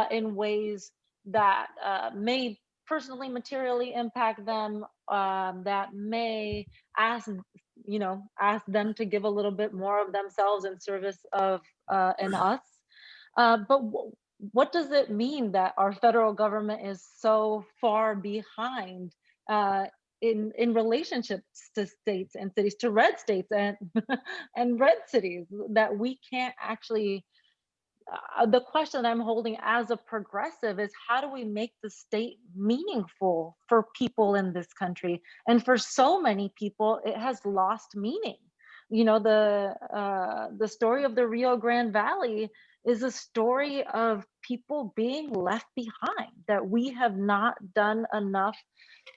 in ways that may personally, materially impact them, that may ask them to give a little bit more of themselves in service of and us. But what does it mean that our federal government is so far behind in relationships to states and cities, to red states and and red cities, that we can't actually? The question I'm holding as a progressive is, how do we make the state meaningful for people in this country? And for so many people, it has lost meaning. The story of the Rio Grande Valley is a story of people being left behind, that we have not done enough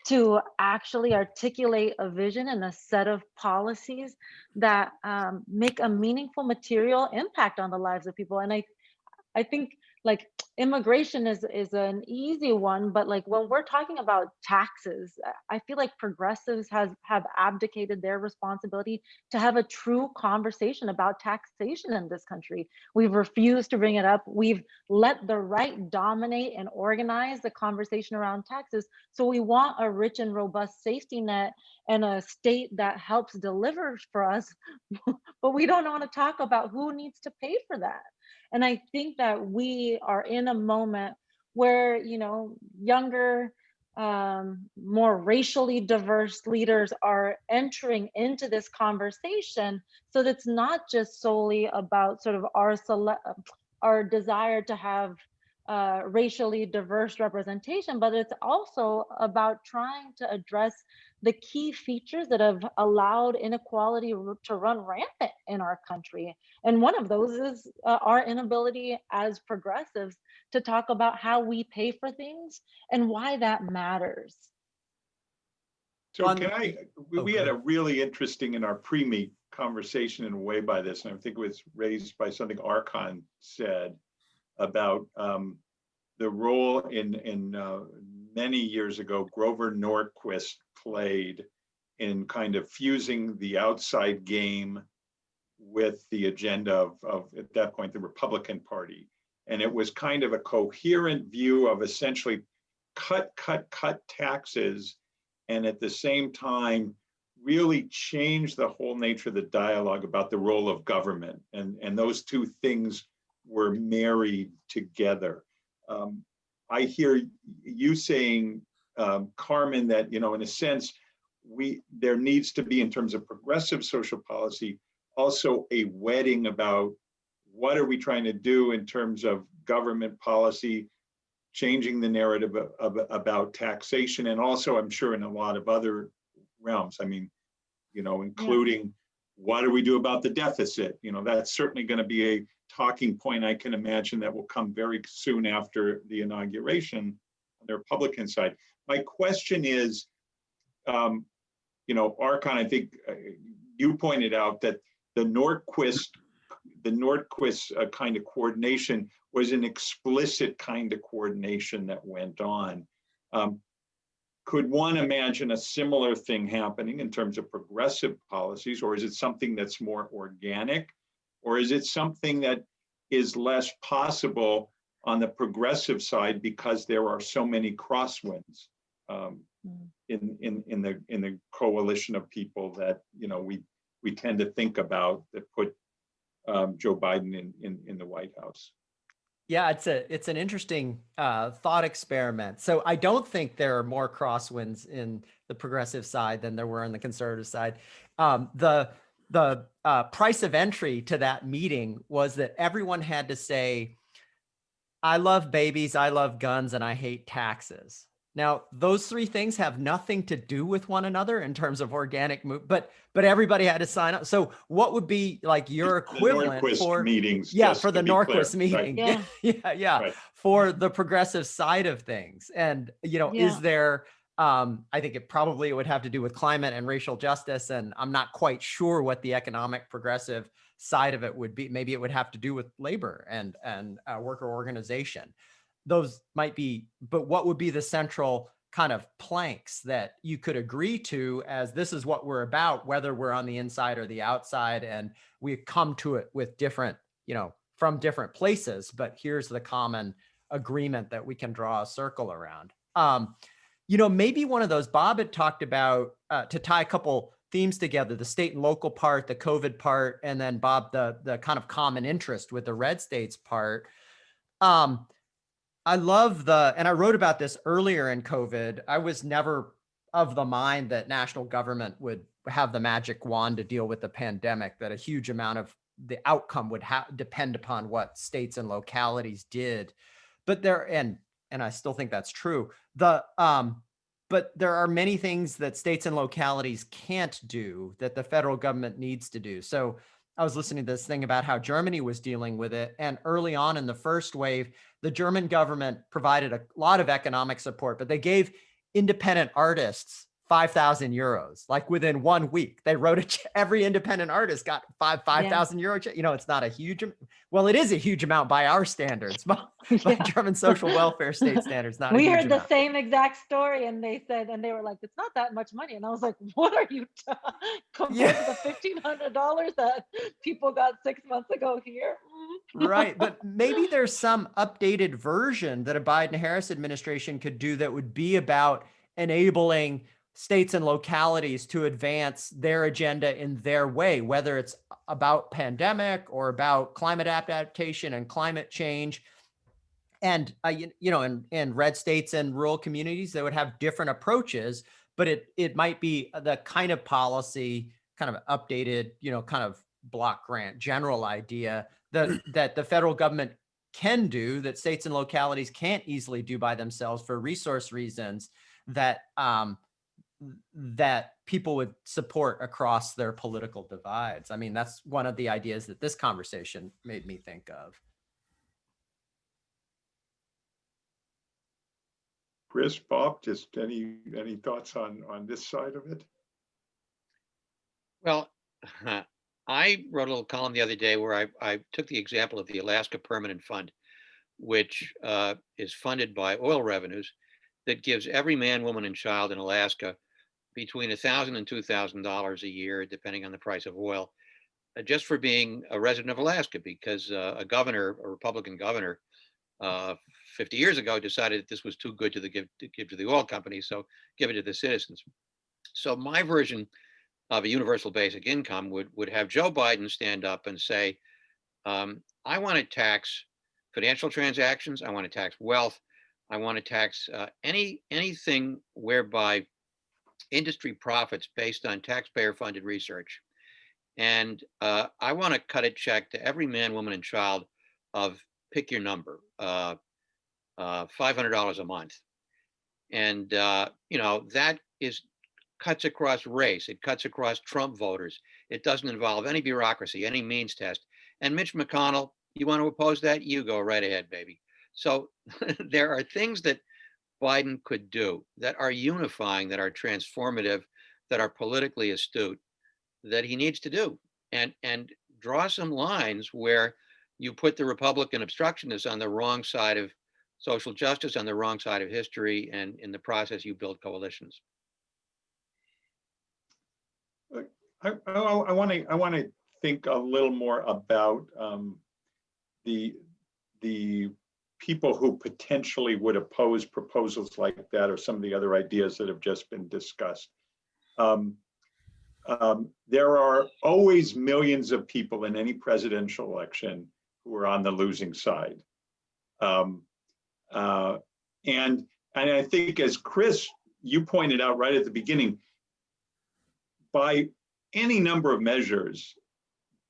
to actually articulate a vision and a set of policies that make a meaningful material impact on the lives of people. And I think like immigration is an easy one, but like when we're talking about taxes, I feel like progressives have abdicated their responsibility to have a true conversation about taxation in this country. We've refused to bring it up. We've let the right dominate and organize the conversation around taxes. So we want a rich and robust safety net and a state that helps deliver for us, but we don't want to talk about who needs to pay for that. And I think that we are in a moment where, you know, younger, more racially diverse leaders are entering into this conversation. So that's not just solely about sort of our desire to have racially diverse representation, but it's also about trying to address the key features that have allowed inequality to run rampant in our country. And one of those is our inability as progressives to talk about how we pay for things and why that matters. So Fung- can I, we had a really interesting in our pre-meet conversation in a way by this, and I think it was raised by something Archon said about the role in many years ago, Grover Norquist played in kind of fusing the outside game with the agenda of at that point, the Republican Party. And it was kind of a coherent view of essentially cut taxes, and at the same time, really change the whole nature of the dialogue about the role of government. And those two things were married together. I hear you saying, Carmen, that, you know, in a sense, there needs to be, in terms of progressive social policy, also a wedding about what are we trying to do in terms of government policy, changing the narrative about taxation, and also, I'm sure, in a lot of other realms. I mean, you know, including what do we do about the deficit? You know, that's certainly going to be a talking point, I can imagine, that will come very soon after the inauguration on the Republican side. My question is, you know, Archon, I think you pointed out that the Norquist kind of coordination was an explicit kind of coordination that went on. Could one imagine a similar thing happening in terms of progressive policies, or is it something that's more organic? Or is it something that is less possible on the progressive side because there are so many crosswinds in the coalition of people that, you know, we tend to think about that put Joe Biden in the White House? Yeah, it's an interesting thought experiment. So I don't think there are more crosswinds in the progressive side than there were on the conservative side. The price of entry to that meeting was that everyone had to say, I love babies, I love guns, and I hate taxes. Now, those three things have nothing to do with one another in terms of organic move, but everybody had to sign up. So what would be like your equivalent for meetings? Yeah, for the Norquist meeting. Right. Yeah. Right. For the progressive side of things. And, you know, is there, I think it probably would have to do with climate and racial justice. And I'm not quite sure what the economic progressive side of it would be. Maybe it would have to do with labor and worker organization. Those might be, but what would be the central kind of planks that you could agree to as this is what we're about, whether we're on the inside or the outside, and we come to it with different, you know, from different places, but here's the common agreement that we can draw a circle around. You know, maybe one of those Bob had talked about to tie a couple themes together, the state and local part, the COVID part, and then Bob, the kind of common interest with the red states part. I love and I wrote about this earlier in COVID. I was never of the mind that national government would have the magic wand to deal with the pandemic, that a huge amount of the outcome would depend upon what states and localities did. But and I still think that's true. But there are many things that states and localities can't do that the federal government needs to do. So I was listening to this thing about how Germany was dealing with it. And early on in the first wave, the German government provided a lot of economic support, but they gave independent artists 5,000 euros, like within 1 week. They wrote every independent artist got 5,000 euro. You know, it's not a huge, well, it is a huge amount by our standards, by German social welfare state standards, not a We huge heard the amount. same exact story, and they said, and they were like, it's not that much money. And I was like, what are you compared to the $1,500 that people got 6 months ago here? Right. But maybe there's some updated version that a Biden-Harris administration could do that would be about enabling states and localities to advance their agenda in their way, whether it's about pandemic or about climate adaptation and climate change. And, you know, in red states and rural communities, they would have different approaches, but it might be the kind of policy, kind of updated, you know, kind of block grant general idea that the federal government can do that states and localities can't easily do by themselves for resource reasons, that that people would support across their political divides. I mean, that's one of the ideas that this conversation made me think of. Chris, Bob, just any thoughts on this side of it? Well, I wrote a little column the other day where I took the example of the Alaska Permanent Fund, which is funded by oil revenues, that gives every man, woman, and child in Alaska between $1,000 and $2,000 a year, depending on the price of oil, just for being a resident of Alaska, because a Republican governor, 50 years ago decided that this was too good to give to the oil companies, so give it to the citizens. So my version of a universal basic income would have Joe Biden stand up and say, I want to tax financial transactions, I want to tax wealth, I want to tax anything whereby industry profits based on taxpayer-funded research. And I want to cut a check to every man, woman, and child of, pick your number, $500 a month. And, you know, that cuts across race. It cuts across Trump voters. It doesn't involve any bureaucracy, any means test. And Mitch McConnell, you want to oppose that? You go right ahead, baby. So there are things that Biden could do that are unifying, that are transformative, that are politically astute, that he needs to do, and draw some lines where you put the Republican obstructionists on the wrong side of social justice, on the wrong side of history, and in the process you build coalitions. I want to think a little more about the people who potentially would oppose proposals like that, or some of the other ideas that have just been discussed. There are always millions of people in any presidential election who are on the losing side. And I think, as Chris, you pointed out right at the beginning, by any number of measures,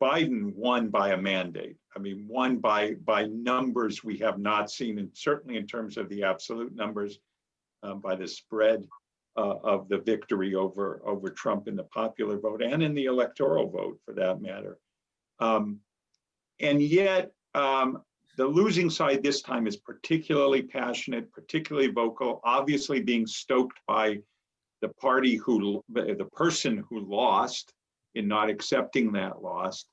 Biden won by a mandate. I mean, won by numbers we have not seen, and certainly in terms of the absolute numbers, by the spread of the victory over Trump in the popular vote and in the electoral vote, for that matter. And yet, the losing side this time is particularly passionate, particularly vocal, obviously being stoked by the person who lost in not accepting that loss.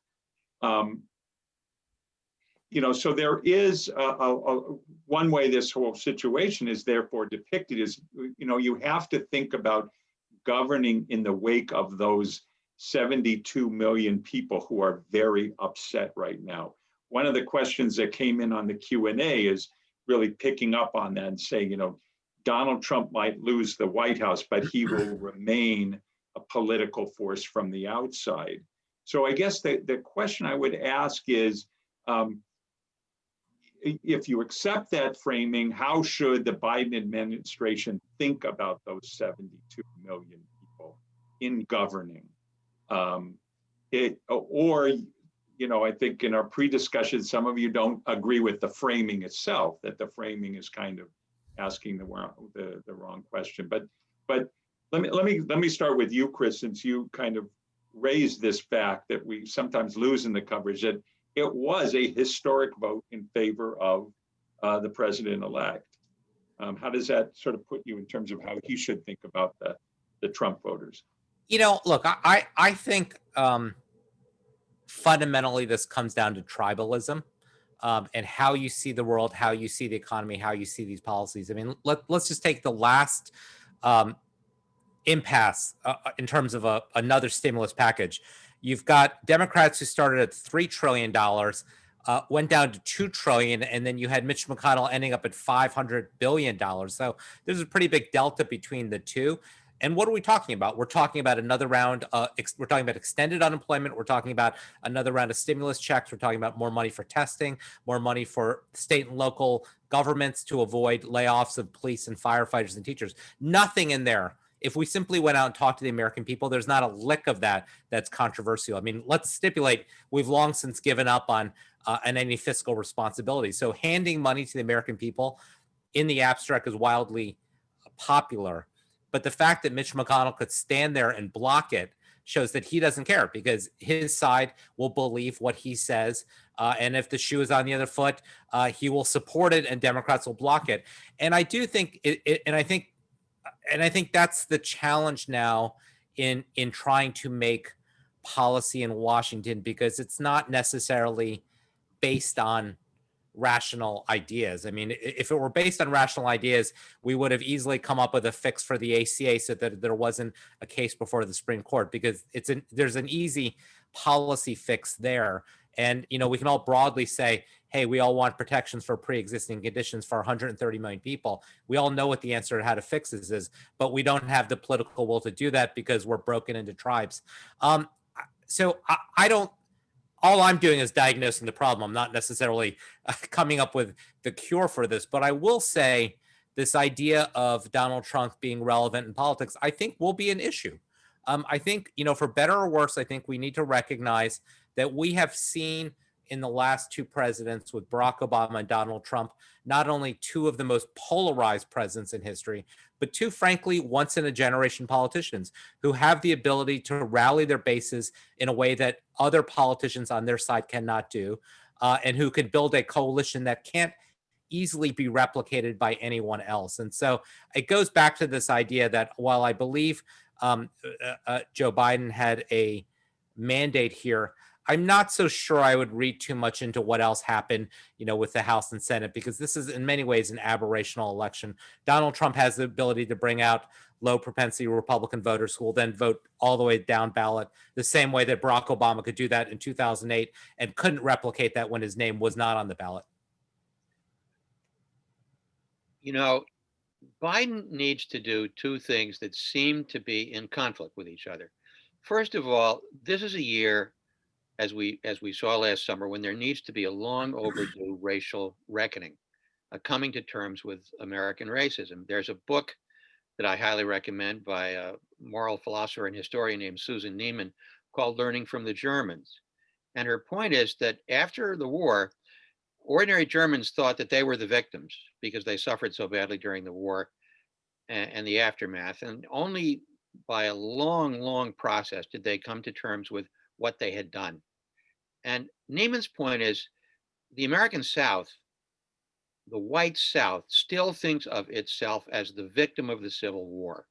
You know, so there is one way this whole situation is therefore depicted is, you know, you have to think about governing in the wake of those 72 million people who are very upset right now. One of the questions that came in on the Q&A is really picking up on that and saying, you know, Donald Trump might lose the White House, but he will remain a political force from the outside. So I guess the question I would ask is, if you accept that framing, how should the Biden administration think about those 72 million people in governing? Or, you know, I think in our pre-discussion, some of you don't agree with the framing itself, that the framing is kind of asking the wrong question. But let me start with you, Chris, since you kind of raised this fact that we sometimes lose in the coverage, that it was a historic vote in favor of the president-elect. How does that sort of put you in terms of how he should think about the Trump voters? Look, I think fundamentally this comes down to tribalism, and how you see the world, how you see the economy, how you see these policies. I mean, let's just take the last impasse in terms of another stimulus package. You've got Democrats who started at $3 trillion, went down to $2 trillion, and then you had Mitch McConnell ending up at $500 billion. So there's a pretty big delta between the two. And what are we talking about? We're talking about another round. We're talking about extended unemployment. We're talking about another round of stimulus checks. We're talking about more money for testing, more money for state and local governments to avoid layoffs of police and firefighters and teachers. Nothing in there. If we simply went out and talked to the American people, there's not a lick of that that's controversial. I mean, let's stipulate we've long since given up on any fiscal responsibility. So handing money to the American people in the abstract is wildly popular. But the fact that Mitch McConnell could stand there and block it shows that he doesn't care, because his side will believe what he says. And if the shoe is on the other foot, he will support it and Democrats will block it. And I do think I think that's the challenge now in trying to make policy in Washington, because it's not necessarily based on rational ideas. I mean, if it were based on rational ideas, we would have easily come up with a fix for the ACA so that there wasn't a case before the Supreme Court, because there's an easy policy fix there. And, we can all broadly say, hey, we all want protections for pre-existing conditions for 130 million people. We all know what the answer to how to fix this is, but we don't have the political will to do that because we're broken into tribes. So I don't, all I'm doing is diagnosing the problem. I'm not necessarily coming up with the cure for this, but I will say this idea of Donald Trump being relevant in politics, I think will be an issue. I think, for better or worse, I think we need to recognize that we have seen in the last two presidents with Barack Obama and Donald Trump, not only two of the most polarized presidents in history, but two, frankly, once in a generation politicians who have the ability to rally their bases in a way that other politicians on their side cannot do, and who can build a coalition that can't easily be replicated by anyone else. And so it goes back to this idea that while I believe Joe Biden had a mandate here, I'm not so sure I would read too much into what else happened, with the House and Senate, because this is in many ways an aberrational election. Donald Trump has the ability to bring out low propensity Republican voters who will then vote all the way down ballot, the same way that Barack Obama could do that in 2008 and couldn't replicate that when his name was not on the ballot. Biden needs to do two things that seem to be in conflict with each other. First of all, this is a year, as we saw last summer, when there needs to be a long overdue racial reckoning, coming to terms with American racism. There's a book that I highly recommend by a moral philosopher and historian named Susan Neiman called Learning from the Germans. And her point is that after the war, ordinary Germans thought that they were the victims because they suffered so badly during the war and the aftermath. And only by a long, long process did they come to terms with what they had done. And Neiman's point is the American South, the white South, still thinks of itself as the victim of the Civil War.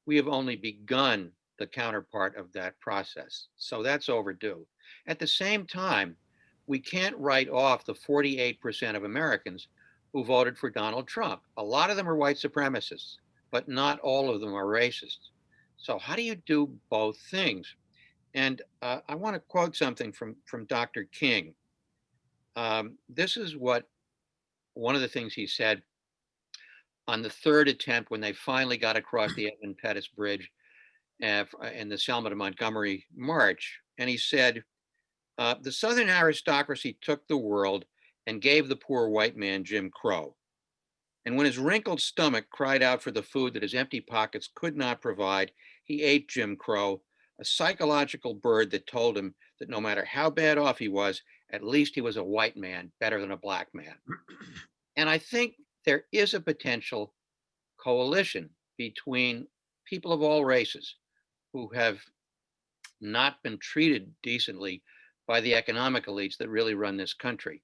We have only begun the counterpart of that process. So that's overdue. At the same time, we can't write off the 48% of Americans who voted for Donald Trump. A lot of them are white supremacists, but not all of them are racist. So how do you do both things? And I want to quote something from Dr. King. This is one of the things he said on the third attempt when they finally got across the Edmund Pettus Bridge in the Selma to Montgomery March. And he said, the Southern aristocracy took the world and gave the poor white man Jim Crow. And when his wrinkled stomach cried out for the food that his empty pockets could not provide, he ate Jim Crow, a psychological bird that told him that no matter how bad off he was, at least he was a white man, better than a black man. And I think there is a potential coalition between people of all races who have not been treated decently by the economic elites that really run this country.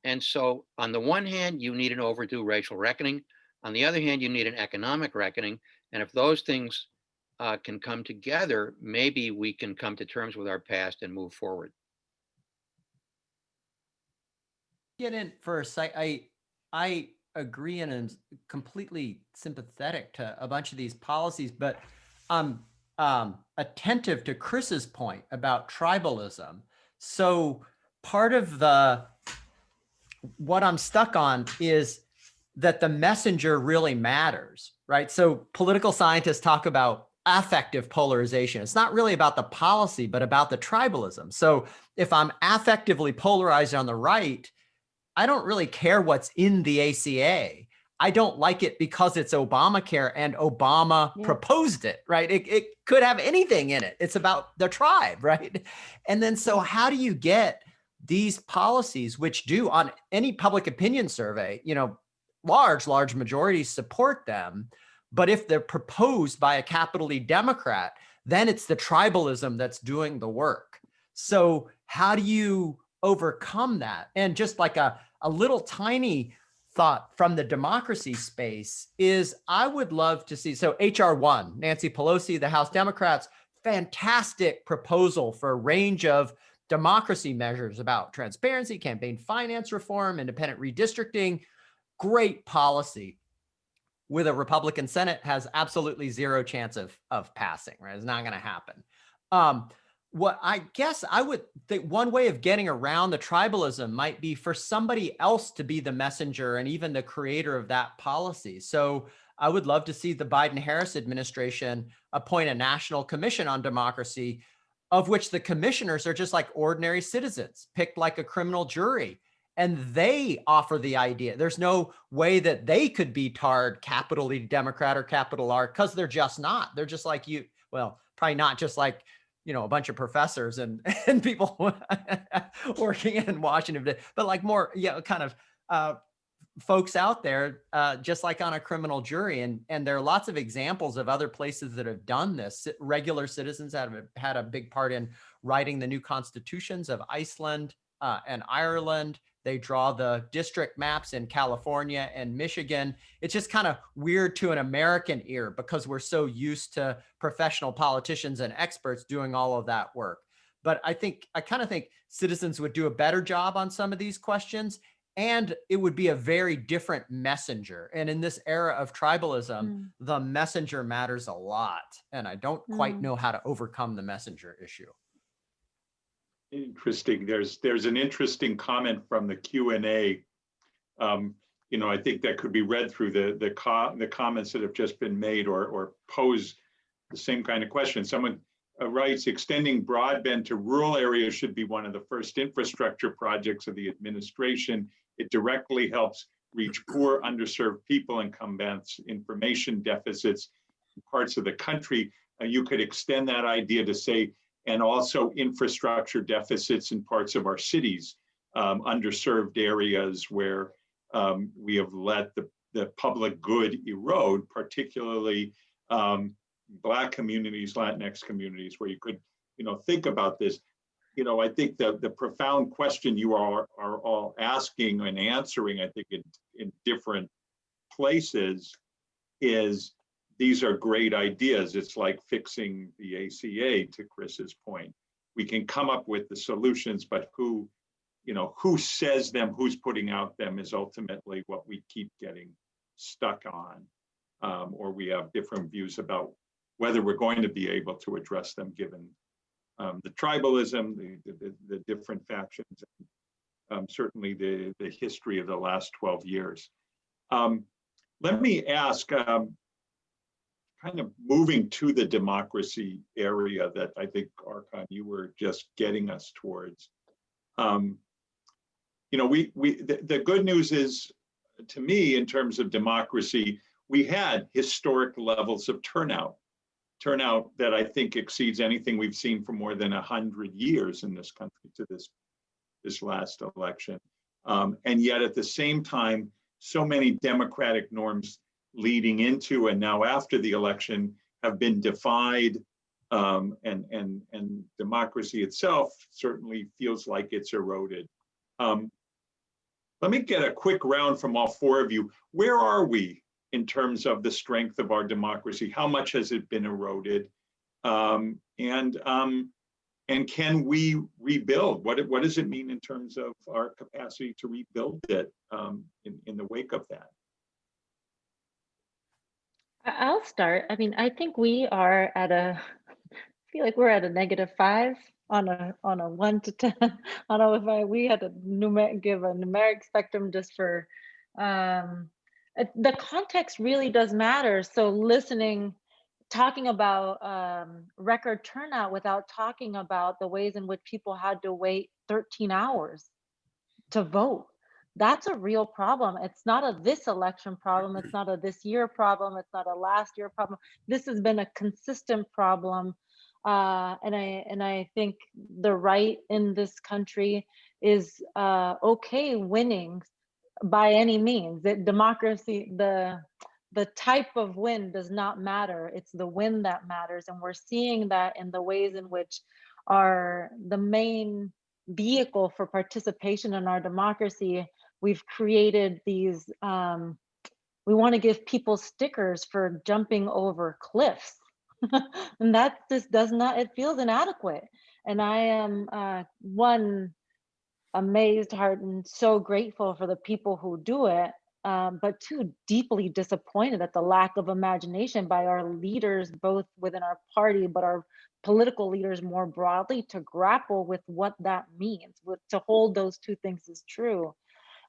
And so on the one hand, you need an overdue racial reckoning. On the other hand, you need an economic reckoning. And if those things can come together, maybe we can come to terms with our past and move forward. Get in for a sec. I agree and am completely sympathetic to a bunch of these policies, but I'm attentive to Chris's point about tribalism. So part of what I'm stuck on is that the messenger really matters, right? So political scientists talk about affective polarization. It's not really about the policy, but about the tribalism. So if I'm affectively polarized on the right, I don't really care what's in the ACA. I don't like it because it's Obamacare and Obama proposed it, right? It could have anything in it. It's about the tribe, right? And then so how do you get these policies, which do on any public opinion survey, large majorities support them. But if they're proposed by a capital E Democrat, then it's the tribalism that's doing the work. So how do you overcome that? And just like a little tiny thought from the democracy space is I would love to see, so HR 1, Nancy Pelosi, the House Democrats, fantastic proposal for a range of democracy measures about transparency, campaign finance reform, independent redistricting, great policy. With a Republican Senate, has absolutely zero chance of passing, right? It's not going to happen. What I guess I would think one way of getting around the tribalism might be for somebody else to be the messenger and even the creator of that policy. So I would love to see the Biden-Harris administration appoint a national commission on democracy, of which the commissioners are just like ordinary citizens, picked like a criminal jury. And they offer the idea. There's no way that they could be tarred capital E Democrat or capital R, because they're just not. They're just like you. Well, probably not just like, a bunch of professors and people working in Washington, but like more, kind of folks out there, just like on a criminal jury. And there are lots of examples of other places that have done this. Regular citizens have had a big part in writing the new constitutions of Iceland and Ireland. They draw the district maps in California and Michigan. It's just kind of weird to an American ear because we're so used to professional politicians and experts doing all of that work. But I kind of think citizens would do a better job on some of these questions, and it would be a very different messenger. And in this era of tribalism, the messenger matters a lot. And I don't quite know how to overcome the messenger issue. Interesting. There's an interesting comment from the Q&A. I think that could be read through the comments that have just been made or pose the same kind of question. Someone writes, extending broadband to rural areas should be one of the first infrastructure projects of the administration. It directly helps reach poor, underserved people and combats information deficits in parts of the country. You could extend that idea to say, and also infrastructure deficits in parts of our cities, underserved areas where we have let the public good erode, particularly Black communities, Latinx communities, where you could, think about this. I think the profound question you are all asking and answering, I think in different places, is these are great ideas. It's like fixing the ACA, to Chris's point. We can come up with the solutions, but who says them, who's putting out them is ultimately what we keep getting stuck on, or we have different views about whether we're going to be able to address them given the tribalism, the different factions, certainly the history of the last 12 years. Let me ask, kind of moving to the democracy area that I think, Archon, you were just getting us towards. The good news is, to me, in terms of democracy, we had historic levels of turnout that I think exceeds anything we've seen for more than 100 years in this country to this last election. And yet at the same time, so many democratic norms leading into and now after the election have been defied and democracy itself certainly feels like it's eroded. Let me get a quick round from all four of you. Where are we in terms of the strength of our democracy? How much has it been eroded? And can we rebuild? What does it mean in terms of our capacity to rebuild it in the wake of that? I'll start. I mean, I think we are at I feel like we're at a -5 on a 1 to 10. I don't know if we had to give a numeric spectrum just for the context really does matter. So listening, talking about record turnout without talking about the ways in which people had to wait 13 hours to vote. That's a real problem. It's not a this election problem. It's not a this year problem. It's not a last year problem. This has been a consistent problem. And I think the right in this country is okay winning by any means. That democracy, the type of win does not matter. It's the win that matters. And we're seeing that in the ways in which the main vehicle for participation in our democracy, we've created these, we want to give people stickers for jumping over cliffs. And that just does not, it feels inadequate. And I am one, amazed, heartened, so grateful for the people who do it, but two, deeply disappointed at the lack of imagination by our leaders, both within our party, but our political leaders more broadly, to grapple with what that means, to hold those two things as true.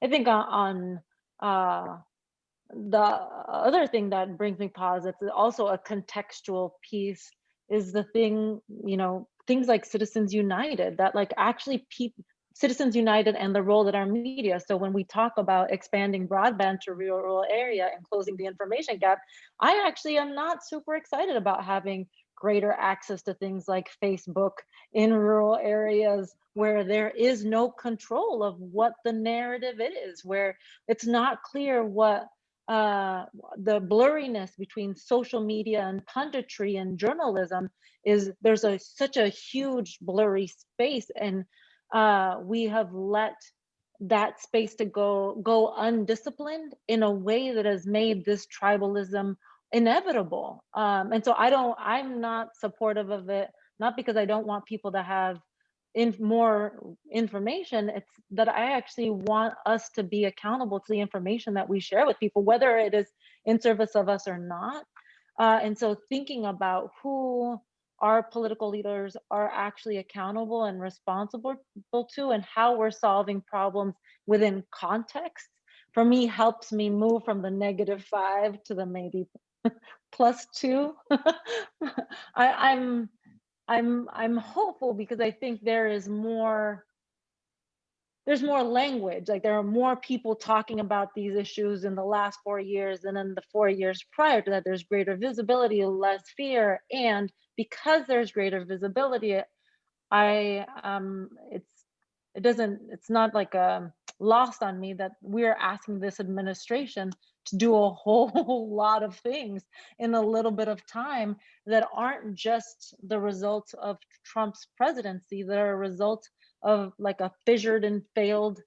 I think on the other thing that brings me pause, it's also a contextual piece, is the thing, things like Citizens United, that like actually Citizens United and the role that our media. So when we talk about expanding broadband to rural area and closing the information gap, I actually am not super excited about having greater access to things like Facebook in rural areas where there is no control of what the narrative is, where it's not clear what the blurriness between social media and punditry and journalism is. There's such a huge blurry space, and we have let that space to go undisciplined in a way that has made this tribalism inevitable. And so I'm not supportive of it, not because I don't want people to have more information. It's that I actually want us to be accountable to the information that we share with people, whether it is in service of us or not. And so thinking about who our political leaders are actually accountable and responsible to, and how we're solving problems within context, for me, helps me move from the -5 to the maybe +2. I'm hopeful because I think there's more language. Like there are more people talking about these issues in the last 4 years than in the 4 years prior to that. There's greater visibility, less fear, and because there's greater visibility, it's not like lost on me that we're asking this administration to do a whole lot of things in a little bit of time that aren't just the result of Trump's presidency, that are a result of like a fissured and failed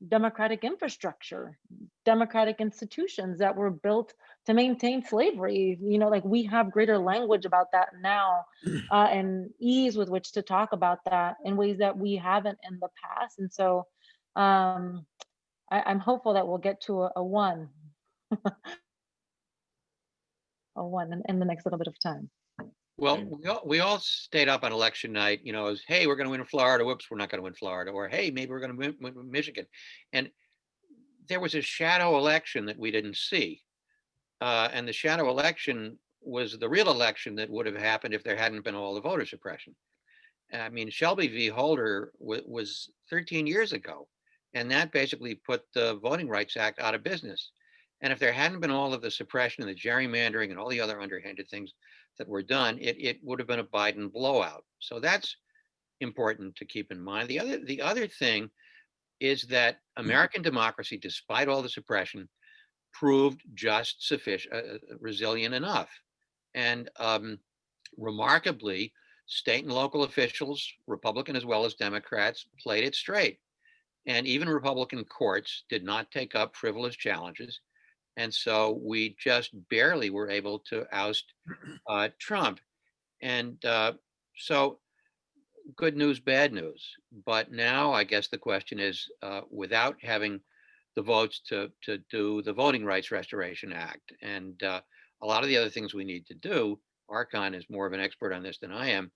democratic infrastructure, democratic institutions that were built to maintain slavery. Like we have greater language about that now, and ease with which to talk about that in ways that we haven't in the past. And so I'm hopeful that we'll get to a 1 a 1 in the next little bit of time. Well, we all stayed up on election night, as, hey, we're going to win Florida. Whoops, we're not going to win Florida. Or, hey, maybe we're going to win Michigan. And there was a shadow election that we didn't see. And the shadow election was the real election that would have happened if there hadn't been all the voter suppression. I mean, Shelby v. Holder was 13 years ago, and that basically put the Voting Rights Act out of business. And if there hadn't been all of the suppression and the gerrymandering and all the other underhanded things that were done, it would have been a Biden blowout. So that's important to keep in mind. The other thing is that American democracy, despite all the suppression, proved just sufficient, resilient enough. And Remarkably, state and local officials, Republican as well as Democrats, played it straight. And even Republican courts did not take up frivolous challenges. And so we just barely were able to oust Trump. And so good news, bad news. But now I guess the question is, without having the votes to do the Voting Rights Restoration Act and a lot of the other things we need to do, Archon is more of an expert on this than I am.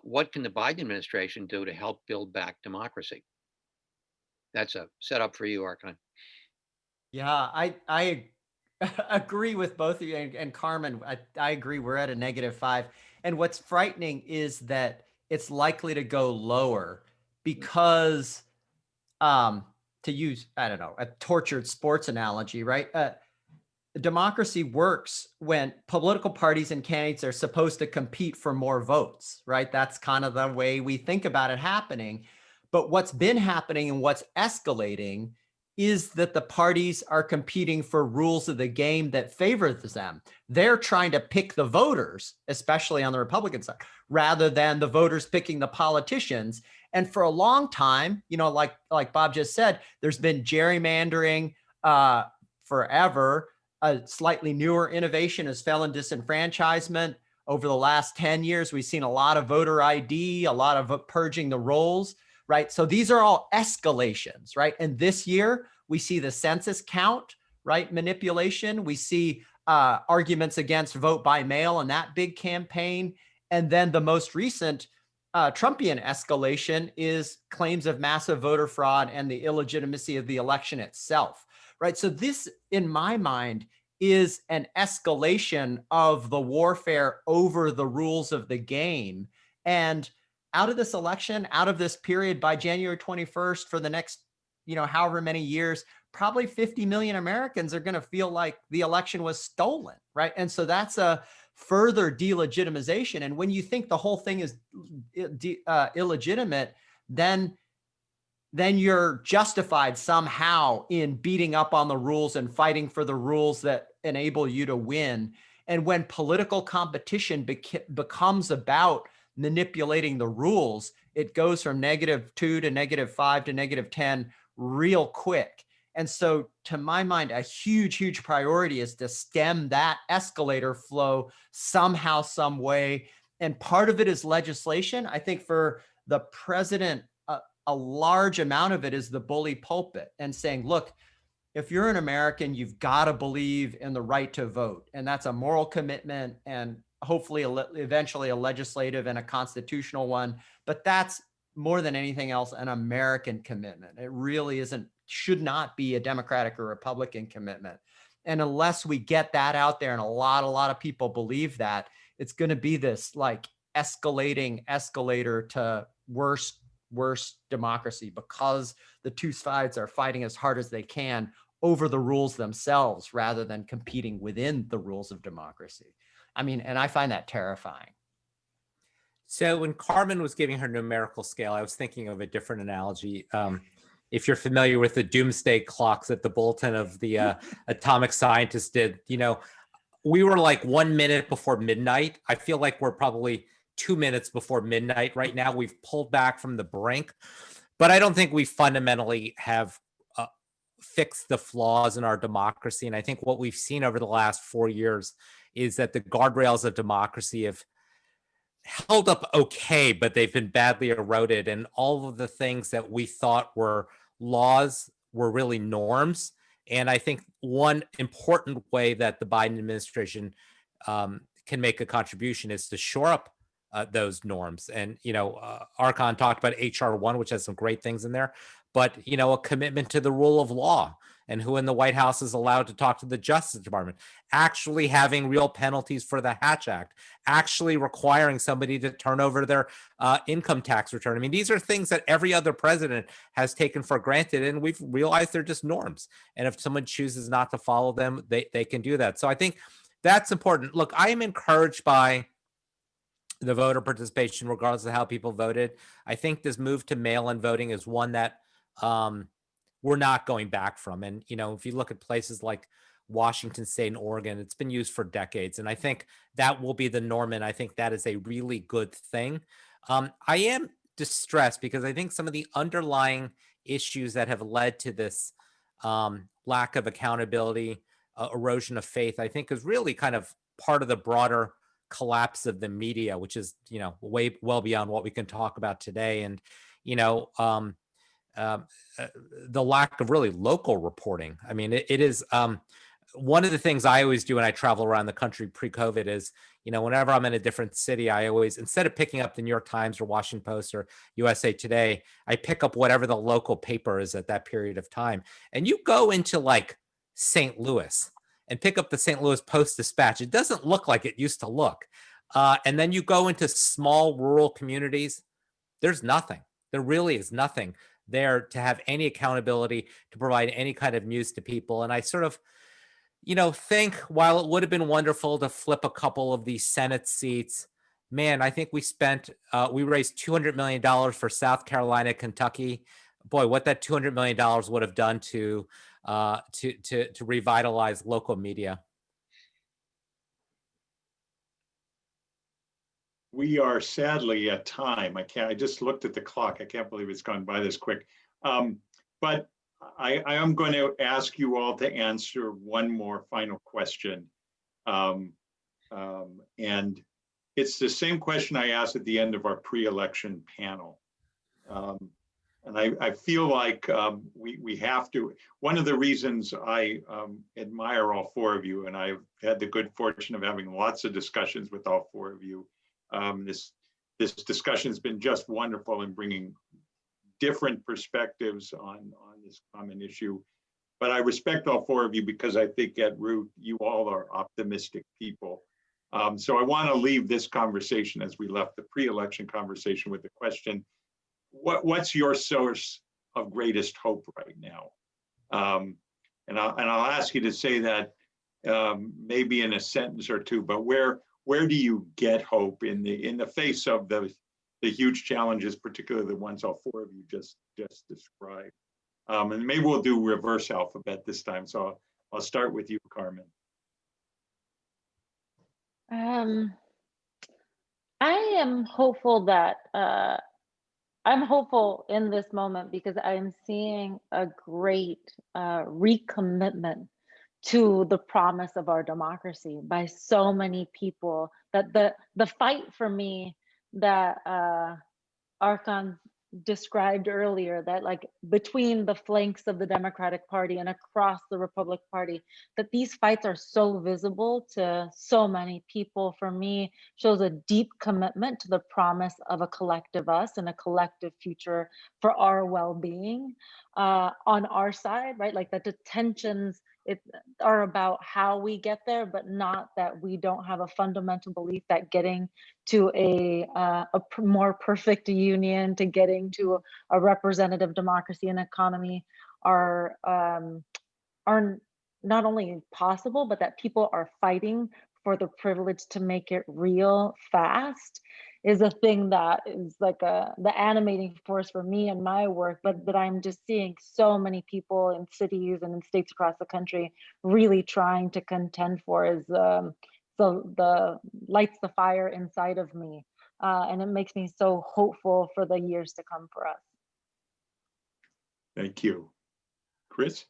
What can the Biden administration do to help build back democracy? That's a setup for you, Archon. Yeah, I agree with both of you, and Carmen, I agree. We're at a -5. And what's frightening is that it's likely to go lower because, to use, I don't know, a tortured sports analogy, right? Democracy works when political parties and candidates are supposed to compete for more votes, right? That's kind of the way we think about it happening. But what's been happening and what's escalating is that the parties are competing for rules of the game that favors them. They're trying to pick the voters, especially on the Republican side, rather than the voters picking the politicians. And for a long time, you know, like Bob just said, there's been gerrymandering forever. A slightly newer innovation is felon disenfranchisement. Over the last 10 years, we've seen a lot of voter ID, a lot of purging the rolls, right? So these are all escalations, right? And this year, we see the census count, right? Manipulation. We see arguments against vote by mail and that big campaign. And then the most recent Trumpian escalation is claims of massive voter fraud and the illegitimacy of the election itself. Right. So this, in my mind, is an escalation of the warfare over the rules of the game. And out of this election, out of this period by January 21st for the next, you know, however many years, probably 50 million Americans are going to feel like the election was stolen. Right. And so that's a further delegitimization. And when you think the whole thing is illegitimate, then you're justified somehow in beating up on the rules and fighting for the rules that enable you to win. And when political competition becomes about manipulating the rules, it goes from -2 to -5 to -10 real quick. And so to my mind, a huge priority is to stem that escalator flow somehow, some way. And part of it is legislation. I think for the president, a large amount of it is the bully pulpit and saying, look, if you're an American, you've got to believe in the right to vote. And that's a moral commitment and hopefully eventually a legislative and a constitutional one. But that's more than anything else, an American commitment. It really should not be a Democratic or Republican commitment. And unless we get that out there and a lot of people believe that, it's going to be this like escalating escalator to worse democracy because the two sides are fighting as hard as they can over the rules themselves rather than competing within the rules of democracy. I mean, and I find that terrifying. So when Carmen was giving her numerical scale, I was thinking of a different analogy. If you're familiar with the doomsday clocks that the bulletin of the atomic scientists did, you know, we were like 1 minute before midnight. I feel like we're probably 2 minutes before midnight right now. We've pulled back from the brink, but I don't think we fundamentally have fixed the flaws in our democracy. And I think what we've seen over the last 4 years is that the guardrails of democracy have held up okay, but they've been badly eroded. And all of the things that we thought were laws were really norms. And I think one important way that the Biden administration can make a contribution is to shore up those norms. And, you know, Archon talked about HR 1, which has some great things in there, but, you know, a commitment to the rule of law and who in the White House is allowed to talk to the Justice Department, actually having real penalties for the Hatch Act, actually requiring somebody to turn over their income tax return. I mean, these are things that every other president has taken for granted, and we've realized they're just norms. And if someone chooses not to follow them, they can do that. So I think that's important. Look, I am encouraged by the voter participation, regardless of how people voted. I think this move to mail-in voting is one that we're not going back from. And, you know, if you look at places like Washington State and Oregon. It's been used for decades. And I think that will be the norm. And I think that is a really good thing. I am distressed because I think some of the underlying issues that have led to this lack of accountability, erosion of faith, I think is really kind of part of the broader collapse of the media, which is, way well beyond what we can talk about today. And, the lack of really local reporting. I mean, it is one of the things I always do when I travel around the country pre-COVID is, whenever I'm in a different city, I always, instead of picking up the New York Times or Washington Post or USA Today, I pick up whatever the local paper is at that period of time. And you go into like St. Louis and pick up the St. Louis Post-Dispatch. It doesn't look like it used to look. And then you go into small rural communities, there's nothing. There really is nothing there to have any accountability, to provide any kind of news to people. And I sort of, think while it would have been wonderful to flip a couple of these Senate seats, man, I think we raised $200 million for South Carolina, Kentucky. Boy, what that $200 million would have done to revitalize local media. We are sadly at time. I just looked at the clock. I can't believe it's gone by this quick. But I am going to ask you all to answer one more final question. And it's the same question I asked at the end of our pre-election panel. And I feel like we have to. One of the reasons I admire all four of you, and I've had the good fortune of having lots of discussions with all four of you, this discussion has been just wonderful in bringing different perspectives on this common issue. But I respect all four of you because I think at root, you all are optimistic people. So I want to leave this conversation as we left the pre-election conversation with the question, what's your source of greatest hope right now? And I'll ask you to say that maybe in a sentence or two, but where do you get hope in the face of the huge challenges, particularly the ones all four of you just described? And maybe we'll do reverse alphabet this time. So I'll start with you, Carmen. I am hopeful that I'm hopeful in this moment because I'm seeing a great recommitment to the promise of our democracy by so many people, that the fight for me that Archon described earlier, that like between the flanks of the Democratic Party and across the Republican Party, that these fights are so visible to so many people, for me, shows a deep commitment to the promise of a collective us and a collective future for our well-being on our side, right? Like that the tensions are about how we get there, but not that we don't have a fundamental belief that getting to a more perfect union, to getting to a representative democracy and economy are not only possible, but that people are fighting for the privilege to make it real fast, is a thing that is like the animating force for me and my work, but that I'm just seeing so many people in cities and in states across the country really trying to contend for, is the lights the fire inside of me. And it makes me so hopeful for the years to come for us. Thank you. Chris?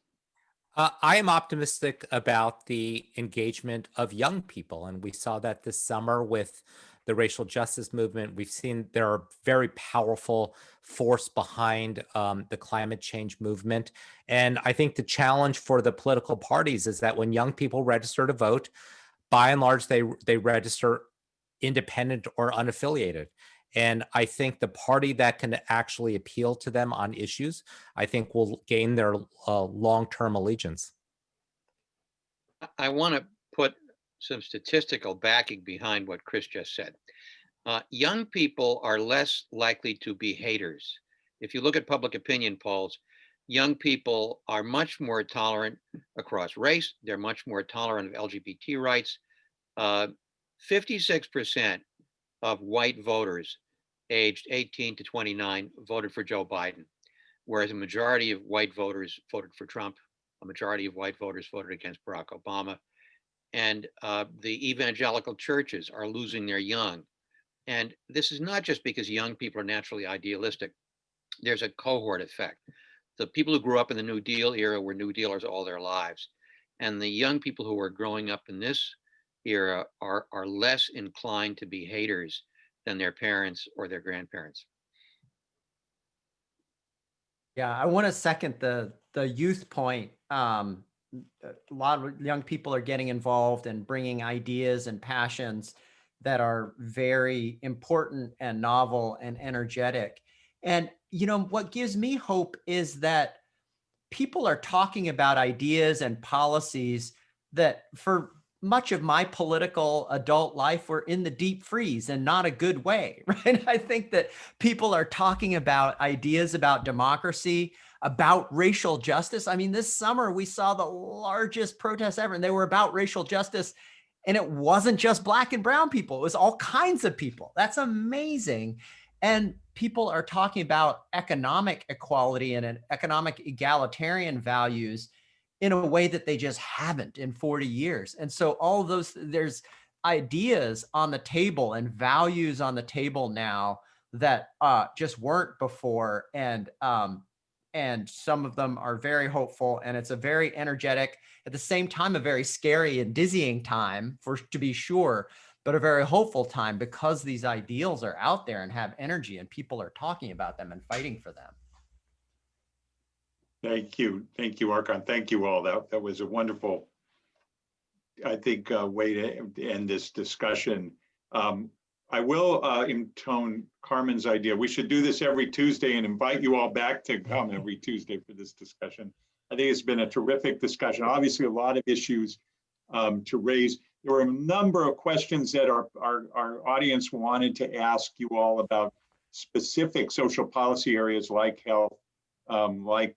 I am optimistic about the engagement of young people. And we saw that this summer with the racial justice movement. We've seen there are very powerful force behind the climate change movement. And I think the challenge for the political parties is that when young people register to vote, by and large, they register independent or unaffiliated. And I think the party that can actually appeal to them on issues, I think will gain their long-term allegiance. I want to put some statistical backing behind what Chris just said. Young people are less likely to be haters. If you look at public opinion polls, young people are much more tolerant across race. They're much more tolerant of LGBT rights. 56% of white voters aged 18 to 29 voted for Joe Biden, whereas a majority of white voters voted for Trump A majority of white voters voted against Barack Obama. And the evangelical churches are losing their young. And this is not just because young people are naturally idealistic. There's a cohort effect. The people who grew up in the New Deal era were New Dealers all their lives. And the young people who are growing up in this era are less inclined to be haters than their parents or their grandparents. Yeah, I want to second the youth point. A lot of young people are getting involved and bringing ideas and passions that are very important and novel and energetic. And you know what gives me hope is that people are talking about ideas and policies that for much of my political adult life were in the deep freeze and not a good way, right? I think that people are talking about ideas about democracy, about racial justice. I mean, this summer we saw the largest protests ever, and they were about racial justice. And it wasn't just Black and brown people, it was all kinds of people. That's amazing. And people are talking about economic equality and economic egalitarian values in a way that they just haven't in 40 years. And so all of those, there's ideas on the table and values on the table now that just weren't before. And some of them are very hopeful, and it's a very energetic, at the same time, a very scary and dizzying time, to be sure, but a very hopeful time because these ideals are out there and have energy and people are talking about them and fighting for them. Thank you, Archon. Thank you all. That was a wonderful, I think, way to end this discussion. I will intone Carmen's idea. We should do this every Tuesday and invite you all back to come every Tuesday for this discussion. I think it's been a terrific discussion. Obviously, a lot of issues to raise. There were a number of questions that our audience wanted to ask you all about specific social policy areas like health, like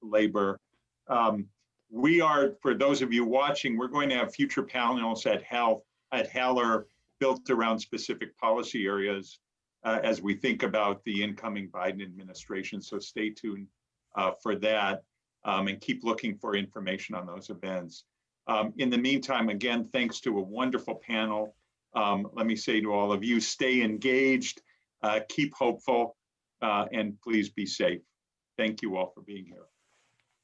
labor. We are, for those of you watching, we're going to have future panels at Heller built around specific policy areas as we think about the incoming Biden administration. So stay tuned for that and keep looking for information on those events. In the meantime, again, thanks to a wonderful panel. Let me say to all of you, stay engaged, keep hopeful, and please be safe. Thank you all for being here.